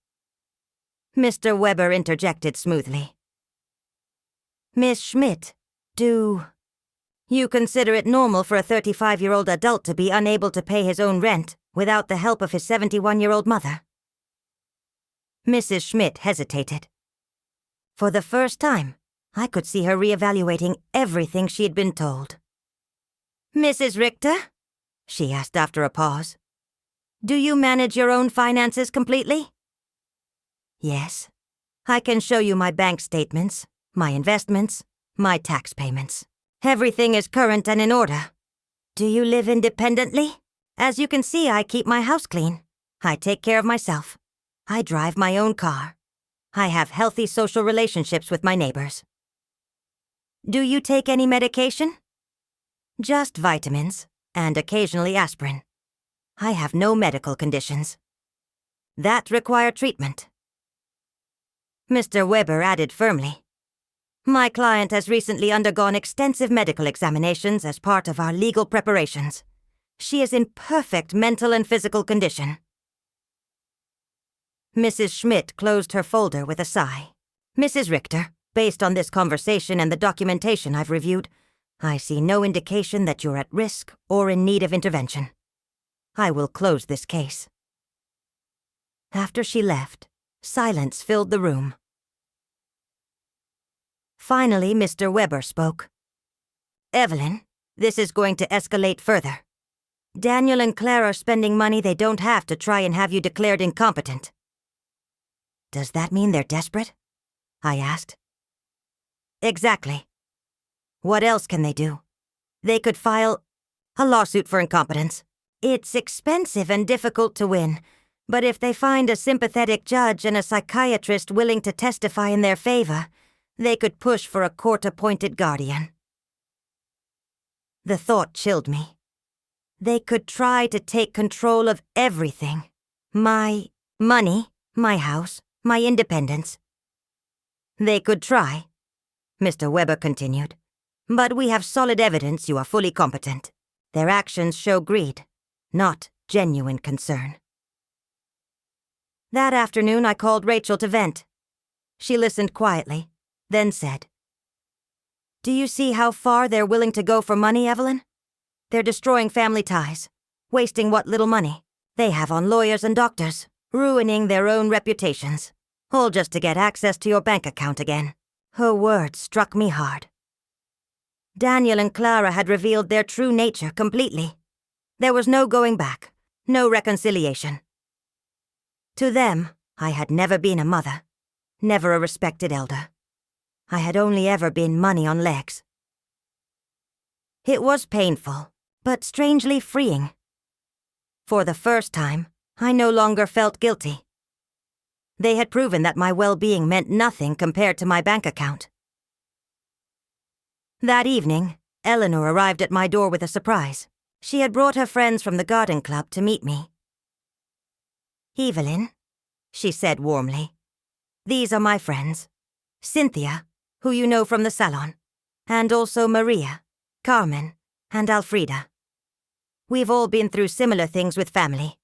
Mr. Weber interjected smoothly. "Miss Schmidt, do you consider it normal for a 35-year-old adult to be unable to pay his own rent without the help of his 71-year-old mother?" Mrs. Schmidt hesitated. For the first time, I could see her reevaluating everything she had been told. "Mrs. Richter," she asked after a pause, "do you manage your own finances completely?" "Yes. I can show you my bank statements, my investments, my tax payments. Everything is current and in order." "Do you live independently?" "As you can see, I keep my house clean. I take care of myself. I drive my own car. I have healthy social relationships with my neighbors." "Do you take any medication?" "Just vitamins, and occasionally aspirin. I have no medical conditions that require treatment." Mr. Weber added firmly, "My client has recently undergone extensive medical examinations as part of our legal preparations. She is in perfect mental and physical condition." Mrs. Schmidt closed her folder with a sigh. "Mrs. Richter, based on this conversation and the documentation I've reviewed, I see no indication that you're at risk or in need of intervention. I will close this case." After she left, silence filled the room. Finally, Mr. Weber spoke. "Evelyn, this is going to escalate further. Daniel and Claire are spending money they don't have to try and have you declared incompetent. Does that mean they're desperate? I asked. Exactly. What else can they do? They could file a lawsuit for incompetence. It's expensive and difficult to win, but if they find a sympathetic judge and a psychiatrist willing to testify in their favor, they could push for a court-appointed guardian. The thought chilled me. They could try to take control of everything. My money, my house, my independence. They could try, Mr. Weber continued. But we have solid evidence you are fully competent. Their actions show greed, not genuine concern. That afternoon I called Rachel to vent. She listened quietly, then said, "Do you see how far they're willing to go for money, Evelyn? They're destroying family ties, wasting what little money they have on lawyers and doctors, ruining their own reputations, all just to get access to your bank account again." Her words struck me hard. Daniel and Clara had revealed their true nature completely. There was no going back, no reconciliation. To them, I had never been a mother, never a respected elder. I had only ever been money on legs. It was painful, but strangely freeing. For the first time, I no longer felt guilty. They had proven that my well-being meant nothing compared to my bank account. That evening, Eleanor arrived at my door with a surprise. She had brought her friends from the garden club to meet me. "Evelyn," she said warmly, "these are my friends. Cynthia, who you know from the salon, and also Maria, Carmen, and Alfreda. We've all been through similar things with family."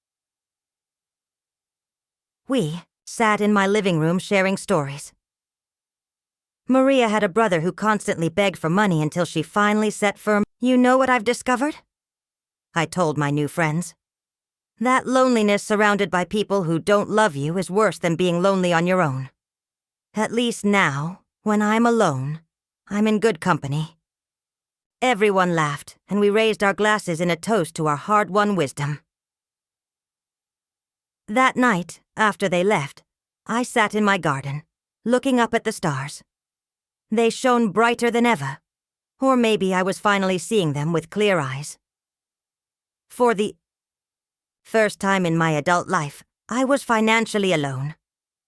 We sat in my living room sharing stories. Maria had a brother who constantly begged for money until she finally set firm. "You know what I've discovered?" I told my new friends. "That loneliness surrounded by people who don't love you is worse than being lonely on your own. At least now, when I'm alone, I'm in good company." Everyone laughed, and we raised our glasses in a toast to our hard-won wisdom. That night, after they left, I sat in my garden, looking up at the stars. They shone brighter than ever, or maybe I was finally seeing them with clear eyes. For the first time in my adult life, I was financially alone.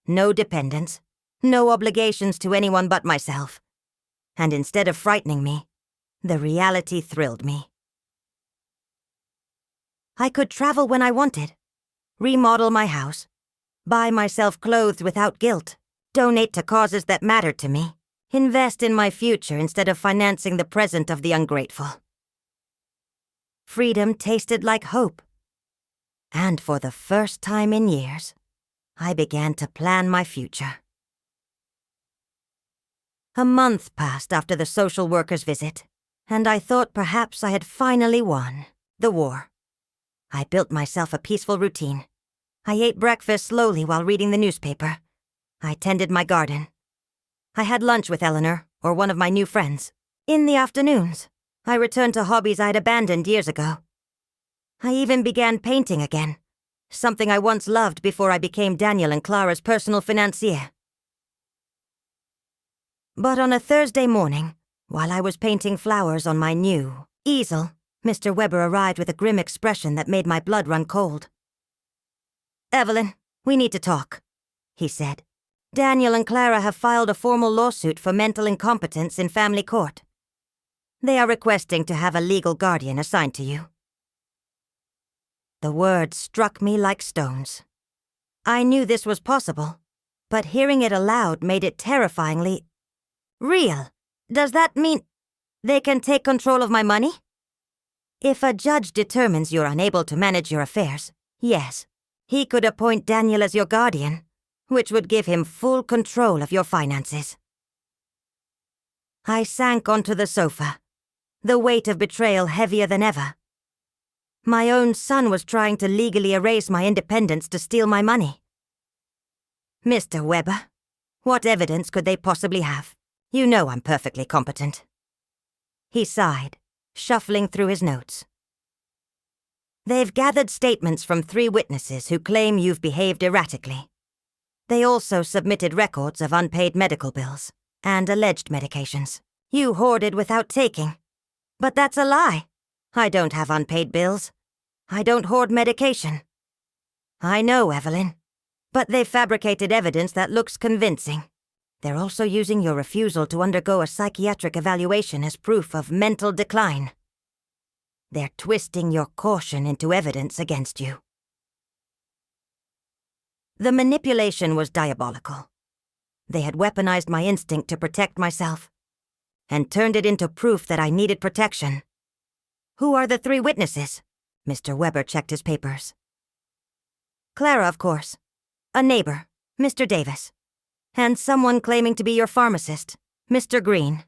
No dependents, no obligations to anyone but myself. And instead of frightening me, the reality thrilled me. I could travel when I wanted, remodel my house, buy myself clothes without guilt, donate to causes that mattered to me, invest in my future instead of financing the present of the ungrateful. Freedom tasted like hope. And for the first time in years, I began to plan my future. A month passed after the social worker's visit, and I thought perhaps I had finally won the war. I built myself a peaceful routine. I ate breakfast slowly while reading the newspaper. I tended my garden. I had lunch with Eleanor or one of my new friends. In the afternoons, I returned to hobbies I'd abandoned years ago. I even began painting again, something I once loved before I became Daniel and Clara's personal financier. But on a Thursday morning, while I was painting flowers on my new easel, Mr. Weber arrived with a grim expression that made my blood run cold. "Evelyn, we need to talk," he said. "Daniel and Clara have filed a formal lawsuit for mental incompetence in family court. They are requesting to have a legal guardian assigned to you." The words struck me like stones. I knew this was possible, but hearing it aloud made it terrifyingly real. Does that mean they can take control of my money? If a judge determines you're unable to manage your affairs, yes, he could appoint Daniel as your guardian, which would give him full control of your finances. I sank onto the sofa, the weight of betrayal heavier than ever. My own son was trying to legally erase my independence to steal my money. "Mr. Weber, what evidence could they possibly have? You know I'm perfectly competent." He sighed, shuffling through his notes. They've gathered statements from 3 witnesses who claim you've behaved erratically. They also submitted records of unpaid medical bills and alleged medications you hoarded without taking. But that's a lie. I don't have unpaid bills. I don't hoard medication. I know, Evelyn. But they've fabricated evidence that looks convincing. They're also using your refusal to undergo a psychiatric evaluation as proof of mental decline. They're twisting your caution into evidence against you. The manipulation was diabolical. They had weaponized my instinct to protect myself and turned it into proof that I needed protection. Who are the 3 witnesses? Mr. Weber checked his papers. Clara, of course. A neighbor, Mr. Davis. And someone claiming to be your pharmacist, Mr. Green.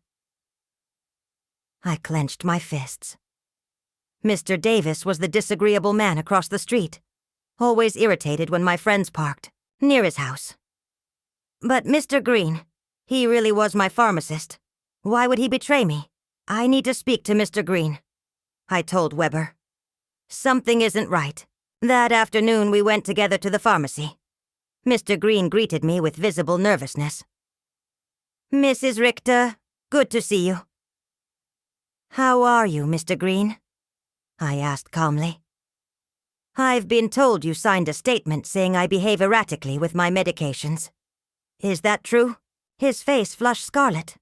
I clenched my fists. Mr. Davis was the disagreeable man across the street, always irritated when my friends parked near his house. But Mr. Green, he really was my pharmacist. Why would he betray me? I need to speak to Mr. Green, I told Weber. Something isn't right. That afternoon we went together to the pharmacy. Mr. Green greeted me with visible nervousness. Mrs. Richter, good to see you. How are you, Mr. Green? I asked calmly. I've been told you signed a statement saying I behave erratically with my medications. Is that true? His face flushed scarlet.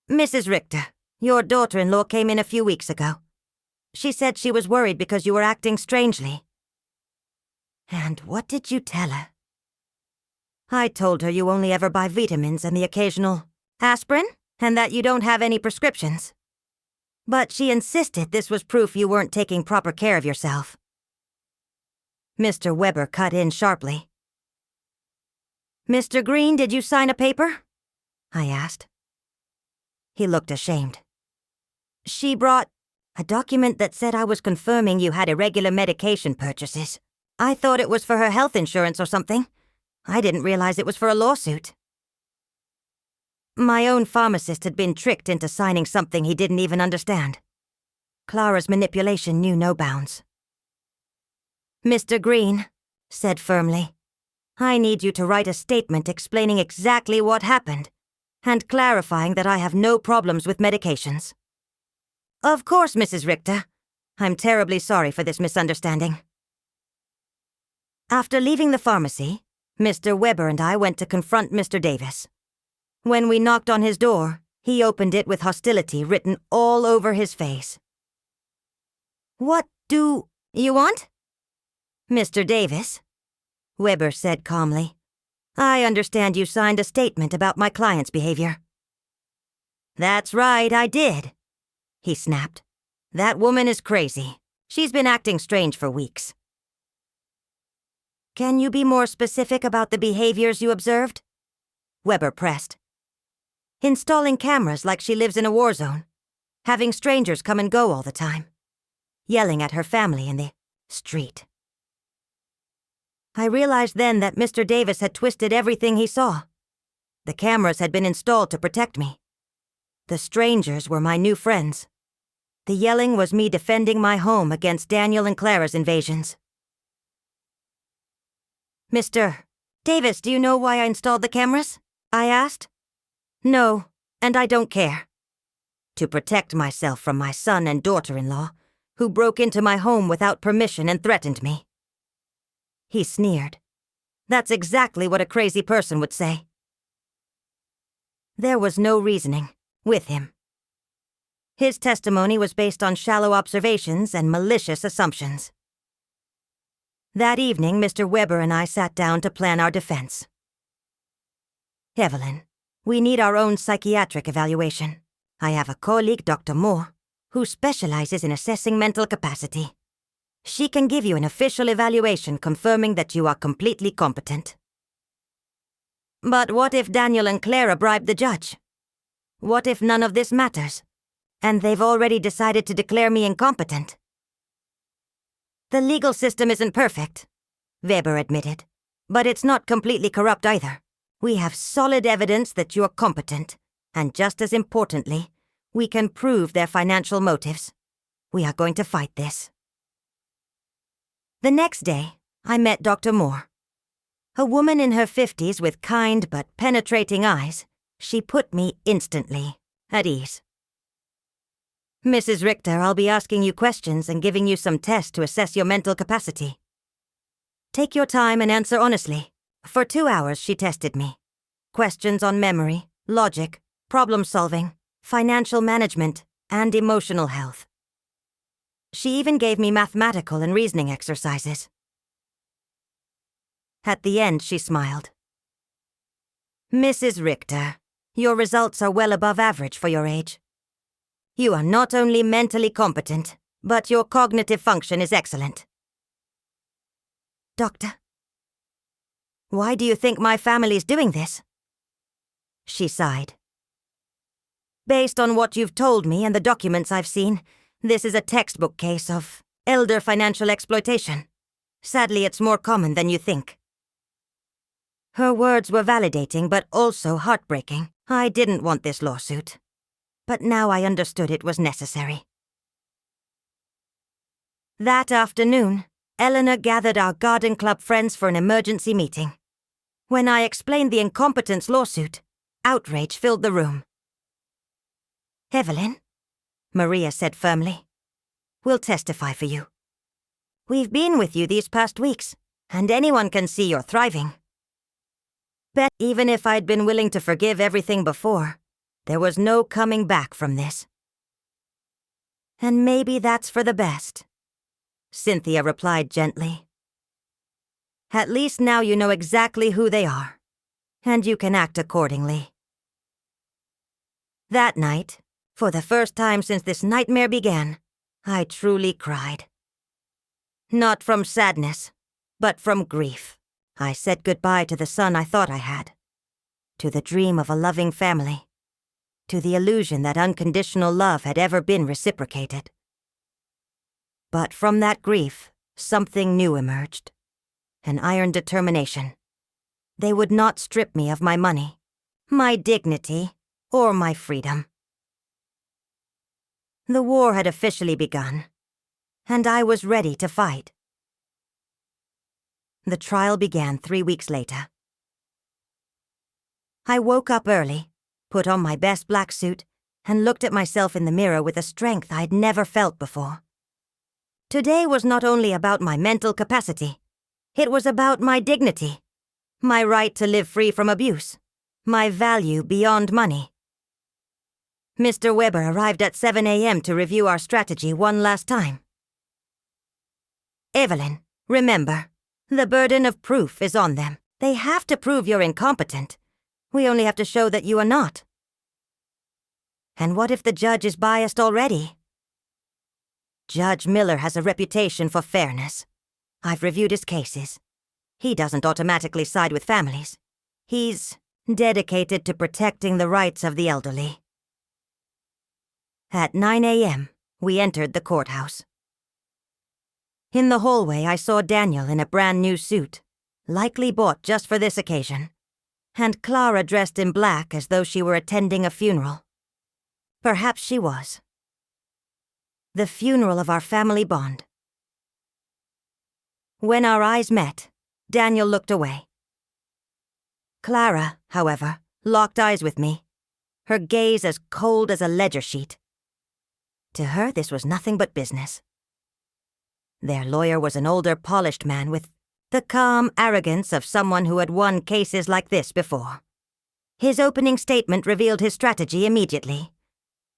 Mrs. Richter, your daughter-in-law came in a few weeks ago. She said she was worried because you were acting strangely. And what did you tell her? I told her you only ever buy vitamins and the occasional aspirin, and that you don't have any prescriptions. But she insisted this was proof you weren't taking proper care of yourself. Mr. Weber cut in sharply. Mr. Green, did you sign a paper? I asked. He looked ashamed. She brought a document that said I was confirming you had irregular medication purchases. I thought it was for her health insurance or something. I didn't realize it was for a lawsuit. My own pharmacist had been tricked into signing something he didn't even understand. Clara's manipulation knew no bounds. Mr. Green said firmly, I need you to write a statement explaining exactly what happened and clarifying that I have no problems with medications. Of course, Mrs. Richter. I'm terribly sorry for this misunderstanding. After leaving the pharmacy, Mr. Weber and I went to confront Mr. Davis. When we knocked on his door, he opened it with hostility written all over his face. What do you want? Mr. Davis, Weber said calmly, I understand you signed a statement about my client's behavior. That's right, I did, he snapped. That woman is crazy. She's been acting strange for weeks. Can you be more specific about the behaviors you observed? Weber pressed. Installing cameras like she lives in a war zone. Having strangers come and go all the time. Yelling at her family in the street. I realized then that Mr. Davis had twisted everything he saw. The cameras had been installed to protect me. The strangers were my new friends. The yelling was me defending my home against Daniel and Clara's invasions. Mr. Davis, do you know why I installed the cameras? I asked. No, and I don't care. To protect myself from my son and daughter-in-law, who broke into my home without permission and threatened me. He sneered. That's exactly what a crazy person would say. There was no reasoning with him. His testimony was based on shallow observations and malicious assumptions. That evening, Mr. Weber and I sat down to plan our defense. Evelyn, we need our own psychiatric evaluation. I have a colleague, Dr. Moore, who specializes in assessing mental capacity. She can give you an official evaluation confirming that you are completely competent. But what if Daniel and Clara bribed the judge? What if none of this matters, and they've already decided to declare me incompetent? The legal system isn't perfect, Weber admitted, but it's not completely corrupt either. We have solid evidence that you're competent, and just as importantly, we can prove their financial motives. We are going to fight this. The next day, I met Dr. Moore. A woman in her 50s with kind but penetrating eyes, she put me instantly at ease. "Mrs. Richter, I'll be asking you questions and giving you some tests to assess your mental capacity. Take your time and answer honestly." For 2 hours, she tested me. Questions on memory, logic, problem-solving, financial management, and emotional health. She even gave me mathematical and reasoning exercises. At the end, she smiled. "Mrs. Richter, your results are well above average for your age. You are not only mentally competent, but your cognitive function is excellent." "Doctor, why do you think my family's doing this?" She sighed. "Based on what you've told me and the documents I've seen, this is a textbook case of elder financial exploitation. Sadly, it's more common than you think." Her words were validating but also heartbreaking. I didn't want this lawsuit, but now I understood it was necessary. That afternoon, Eleanor gathered our garden club friends for an emergency meeting. When I explained the incompetence lawsuit, outrage filled the room. "Evelyn," Maria said firmly, "we'll testify for you. We've been with you these past weeks, and anyone can see you're thriving." Bet even if I'd been willing to forgive everything before, there was no coming back from this. "And maybe that's for the best," Cynthia replied gently. "At least now you know exactly who they are, and you can act accordingly." That night, for the first time since this nightmare began, I truly cried. Not from sadness, but from grief. I said goodbye to the son I thought I had, to the dream of a loving family, to the illusion that unconditional love had ever been reciprocated. But from that grief, something new emerged, an iron determination. They would not strip me of my money, my dignity, or my freedom. The war had officially begun, and I was ready to fight. The trial began 3 weeks later. I woke up early, put on my best black suit, and looked at myself in the mirror with a strength I'd never felt before. Today was not only about my mental capacity, it was about my dignity, my right to live free from abuse, my value beyond money. Mr. Weber arrived at 7 a.m. to review our strategy one last time. "Evelyn, remember, the burden of proof is on them. They have to prove you're incompetent. We only have to show that you are not." "And what if the judge is biased already?" "Judge Miller has a reputation for fairness. I've reviewed his cases. He doesn't automatically side with families. He's dedicated to protecting the rights of the elderly." At 9 a.m., we entered the courthouse. In the hallway, I saw Daniel in a brand new suit, likely bought just for this occasion, and Clara dressed in black as though she were attending a funeral. Perhaps she was. The funeral of our family bond. When our eyes met, Daniel looked away. Clara, however, locked eyes with me, her gaze as cold as a ledger sheet. To her, this was nothing but business. Their lawyer was an older, polished man with the calm arrogance of someone who had won cases like this before. His opening statement revealed his strategy immediately.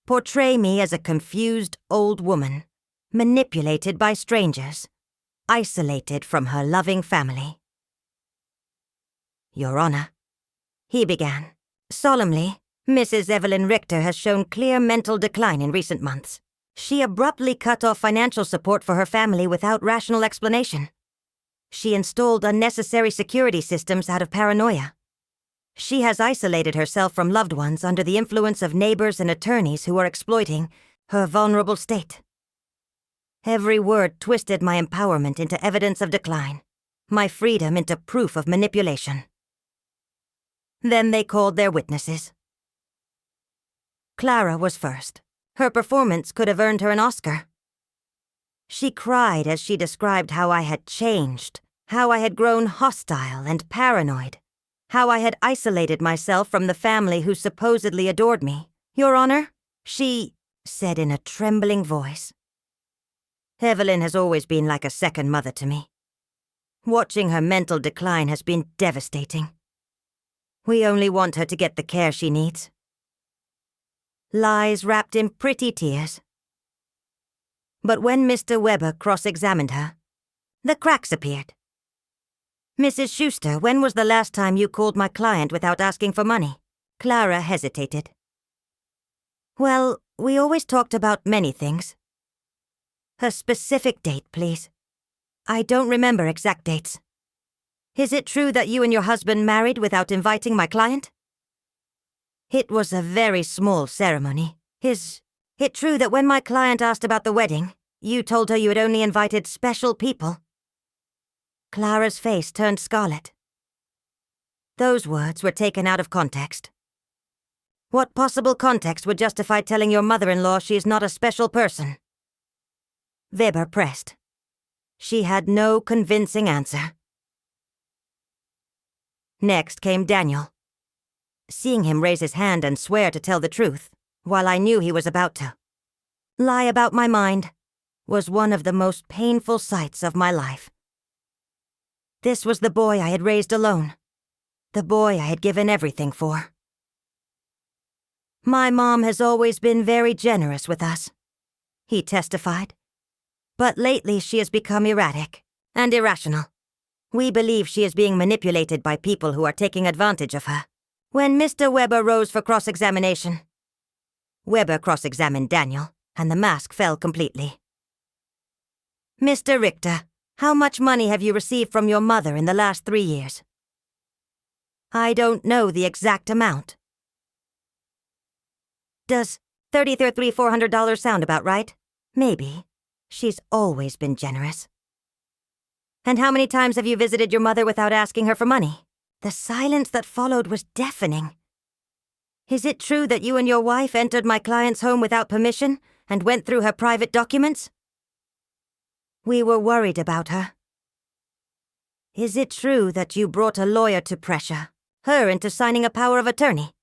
Portray me as a confused old woman, manipulated by strangers, isolated from her loving family. "Your Honor," he began. "Solemnly, Mrs. Evelyn Richter has shown clear mental decline in recent months. She abruptly cut off financial support for her family without rational explanation. She installed unnecessary security systems out of paranoia. She has isolated herself from loved ones under the influence of neighbors and attorneys who are exploiting her vulnerable state." Every word twisted my empowerment into evidence of decline, my freedom into proof of manipulation. Then they called their witnesses. Clara was first. Her performance could have earned her an Oscar. She cried as she described how I had changed, how I had grown hostile and paranoid, how I had isolated myself from the family who supposedly adored me. "Your Honor," she said in a trembling voice, "Evelyn has always been like a second mother to me. Watching her mental decline has been devastating. We only want her to get the care she needs." Lies wrapped in pretty tears. But when Mr. Weber cross-examined her, the cracks appeared. "Mrs. Schuster, when was the last time you called my client without asking for money?" Clara hesitated. "Well, we always talked about many things." "A specific date, please." "I don't remember exact dates." "Is it true that you and your husband married without inviting my client?" "It was a very small ceremony. Is it true that when my client asked about the wedding, you told her you had only invited special people?" Clara's face turned scarlet. "Those words were taken out of context." "What possible context would justify telling your mother-in-law she is not a special person?" Weber pressed. She had no convincing answer. Next came Daniel. Seeing him raise his hand and swear to tell the truth, while I knew he was about to lie about my mind, was one of the most painful sights of my life. This was the boy I had raised alone, the boy I had given everything for. "My mom has always been very generous with us," he testified. "But lately she has become erratic and irrational. We believe she is being manipulated by people who are taking advantage of her." When Mr. Weber rose for cross-examination, Weber cross-examined Daniel, and the mask fell completely. "Mr. Richter, how much money have you received from your mother in the last 3 years?" "I don't know the exact amount." "Does $400 sound about right?" "Maybe. She's always been generous." "And how many times have you visited your mother without asking her for money?" The silence that followed was deafening. "Is it true that you and your wife entered my client's home without permission and went through her private documents?" "We were worried about her." "Is it true that you brought a lawyer to pressure her into signing a power of attorney?"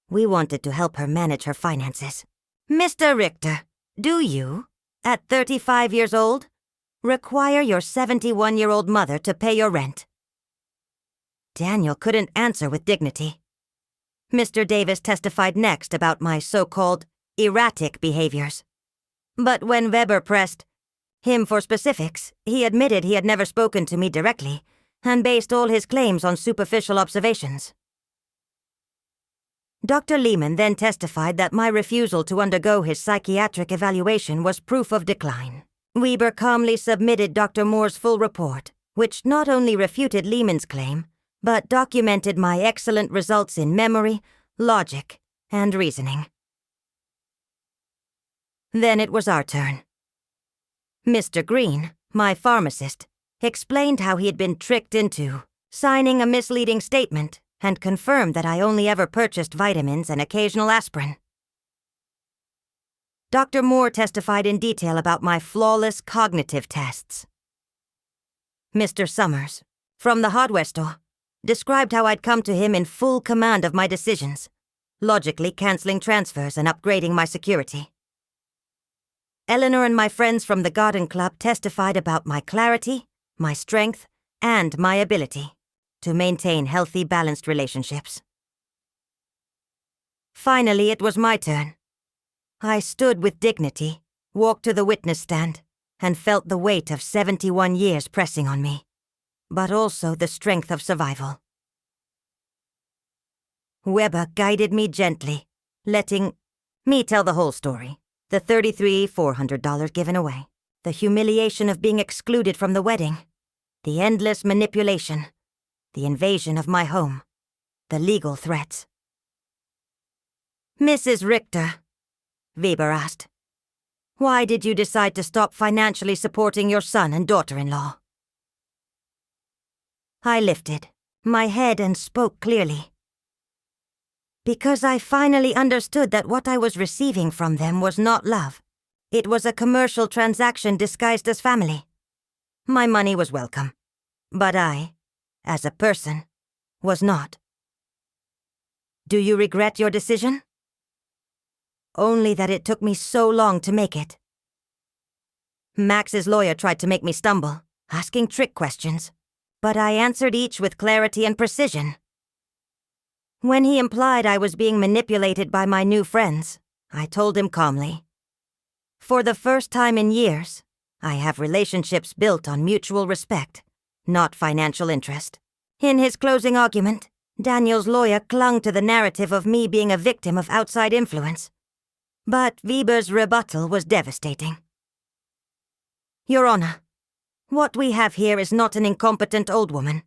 "We wanted to help her manage her finances." "Mr. Richter, do you, at 35 years old, require your 71-year-old mother to pay your rent?" Daniel couldn't answer with dignity. Mr. Davis testified next about my so-called erratic behaviors. But when Weber pressed him for specifics, he admitted he had never spoken to me directly and based all his claims on superficial observations. Dr. Lehman then testified that my refusal to undergo his psychiatric evaluation was proof of decline. Weber calmly submitted Dr. Moore's full report, which not only refuted Lehman's claim, but documented my excellent results in memory, logic, and reasoning. Then it was our turn. Mr. Green, my pharmacist, explained how he had been tricked into signing a misleading statement and confirmed that I only ever purchased vitamins and occasional aspirin. Dr. Moore testified in detail about my flawless cognitive tests. Mr. Summers, from the hardware store, described how I'd come to him in full command of my decisions, logically canceling transfers and upgrading my security. Eleanor and my friends from the garden club testified about my clarity, my strength, and my ability to maintain healthy, balanced relationships. Finally, it was my turn. I stood with dignity, walked to the witness stand, and felt the weight of 71 years pressing on me, but also the strength of survival. Weber guided me gently, letting me tell the whole story. The $400 given away, the humiliation of being excluded from the wedding, the endless manipulation, the invasion of my home, the legal threats. "Mrs. Richter," Weber asked, "why did you decide to stop financially supporting your son and daughter-in-law?" I lifted my head and spoke clearly. "Because I finally understood that what I was receiving from them was not love. It was a commercial transaction disguised as family. My money was welcome, but I, as a person, was not. Do you regret your decision? Only that it took me so long to make it. Max's lawyer tried to make me stumble, asking trick questions, but I answered each with clarity and precision. When he implied I was being manipulated by my new friends, I told him calmly, "For the first time in years, I have relationships built on mutual respect, not financial interest." In his closing argument, Daniel's lawyer clung to the narrative of me being a victim of outside influence. But Weber's rebuttal was devastating. "Your Honor, what we have here is not an incompetent old woman,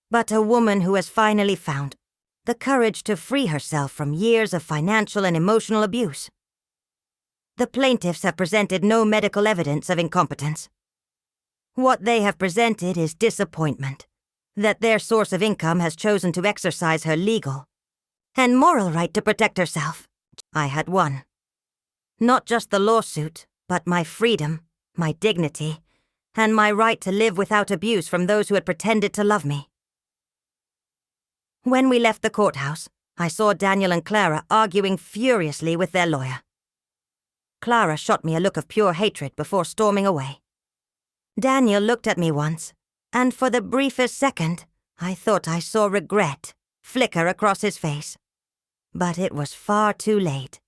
but a woman who has finally found the courage to free herself from years of financial and emotional abuse. The plaintiffs have presented no medical evidence of incompetence. What they have presented is disappointment that their source of income has chosen to exercise her legal and moral right to protect herself. I had won. Not just the lawsuit, but my freedom, my dignity, and my right to live without abuse from those who had pretended to love me." When we left the courthouse, I saw Daniel and Clara arguing furiously with their lawyer. Clara shot me a look of pure hatred before storming away. Daniel looked at me once, and for the briefest second, I thought I saw regret flicker across his face. But it was far too late.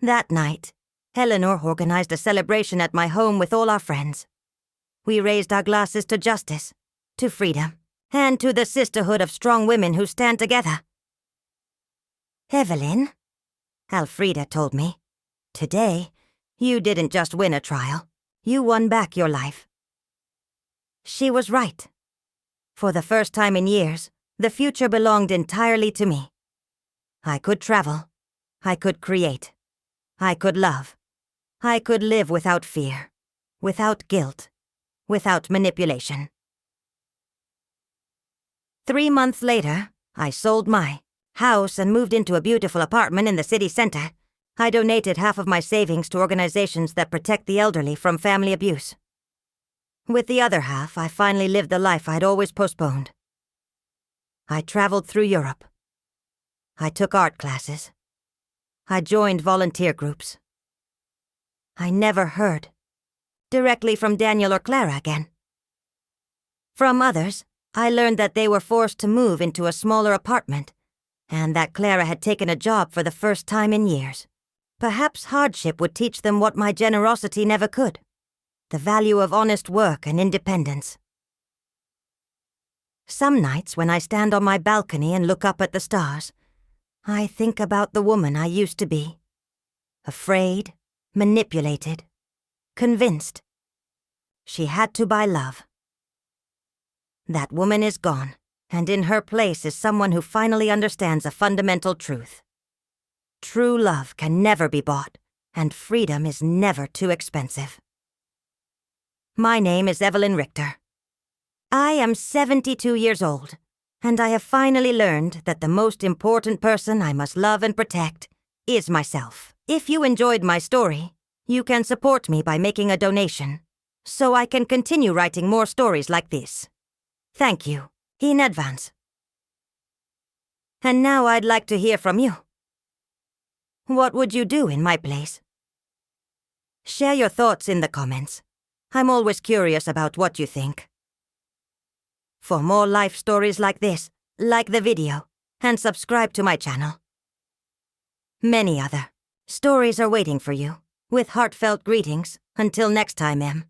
That night, Eleanor organized a celebration at my home with all our friends. We raised our glasses to justice, to freedom, and to the sisterhood of strong women who stand together. "Evelyn," Alfreda told me, "today, you didn't just win a trial, you won back your life." She was right. For the first time in years, the future belonged entirely to me. I could travel. I could create. I could love. I could live without fear, without guilt, without manipulation. 3 months later, I sold my house and moved into a beautiful apartment in the city center. I donated half of my savings to organizations that protect the elderly from family abuse. With the other half, I finally lived the life I'd always postponed. I traveled through Europe. I took art classes. I joined volunteer groups. I never heard directly from Daniel or Clara again. From others, I learned that they were forced to move into a smaller apartment, and that Clara had taken a job for the first time in years. Perhaps hardship would teach them what my generosity never could: the value of honest work and independence. Some nights when I stand on my balcony and look up at the stars, I think about the woman I used to be. Afraid, manipulated, convinced. She had to buy love. That woman is gone, and in her place is someone who finally understands a fundamental truth. True love can never be bought, and freedom is never too expensive. My name is Evelyn Richter. I am 72 years old, and I have finally learned that the most important person I must love and protect is myself. If you enjoyed my story, you can support me by making a donation, so I can continue writing more stories like this. Thank you, in advance. And now I'd like to hear from you. What would you do in my place? Share your thoughts in the comments. I'm always curious about what you think. For more life stories like this, like the video, and subscribe to my channel. Many other stories are waiting for you. With heartfelt greetings, until next time, Em.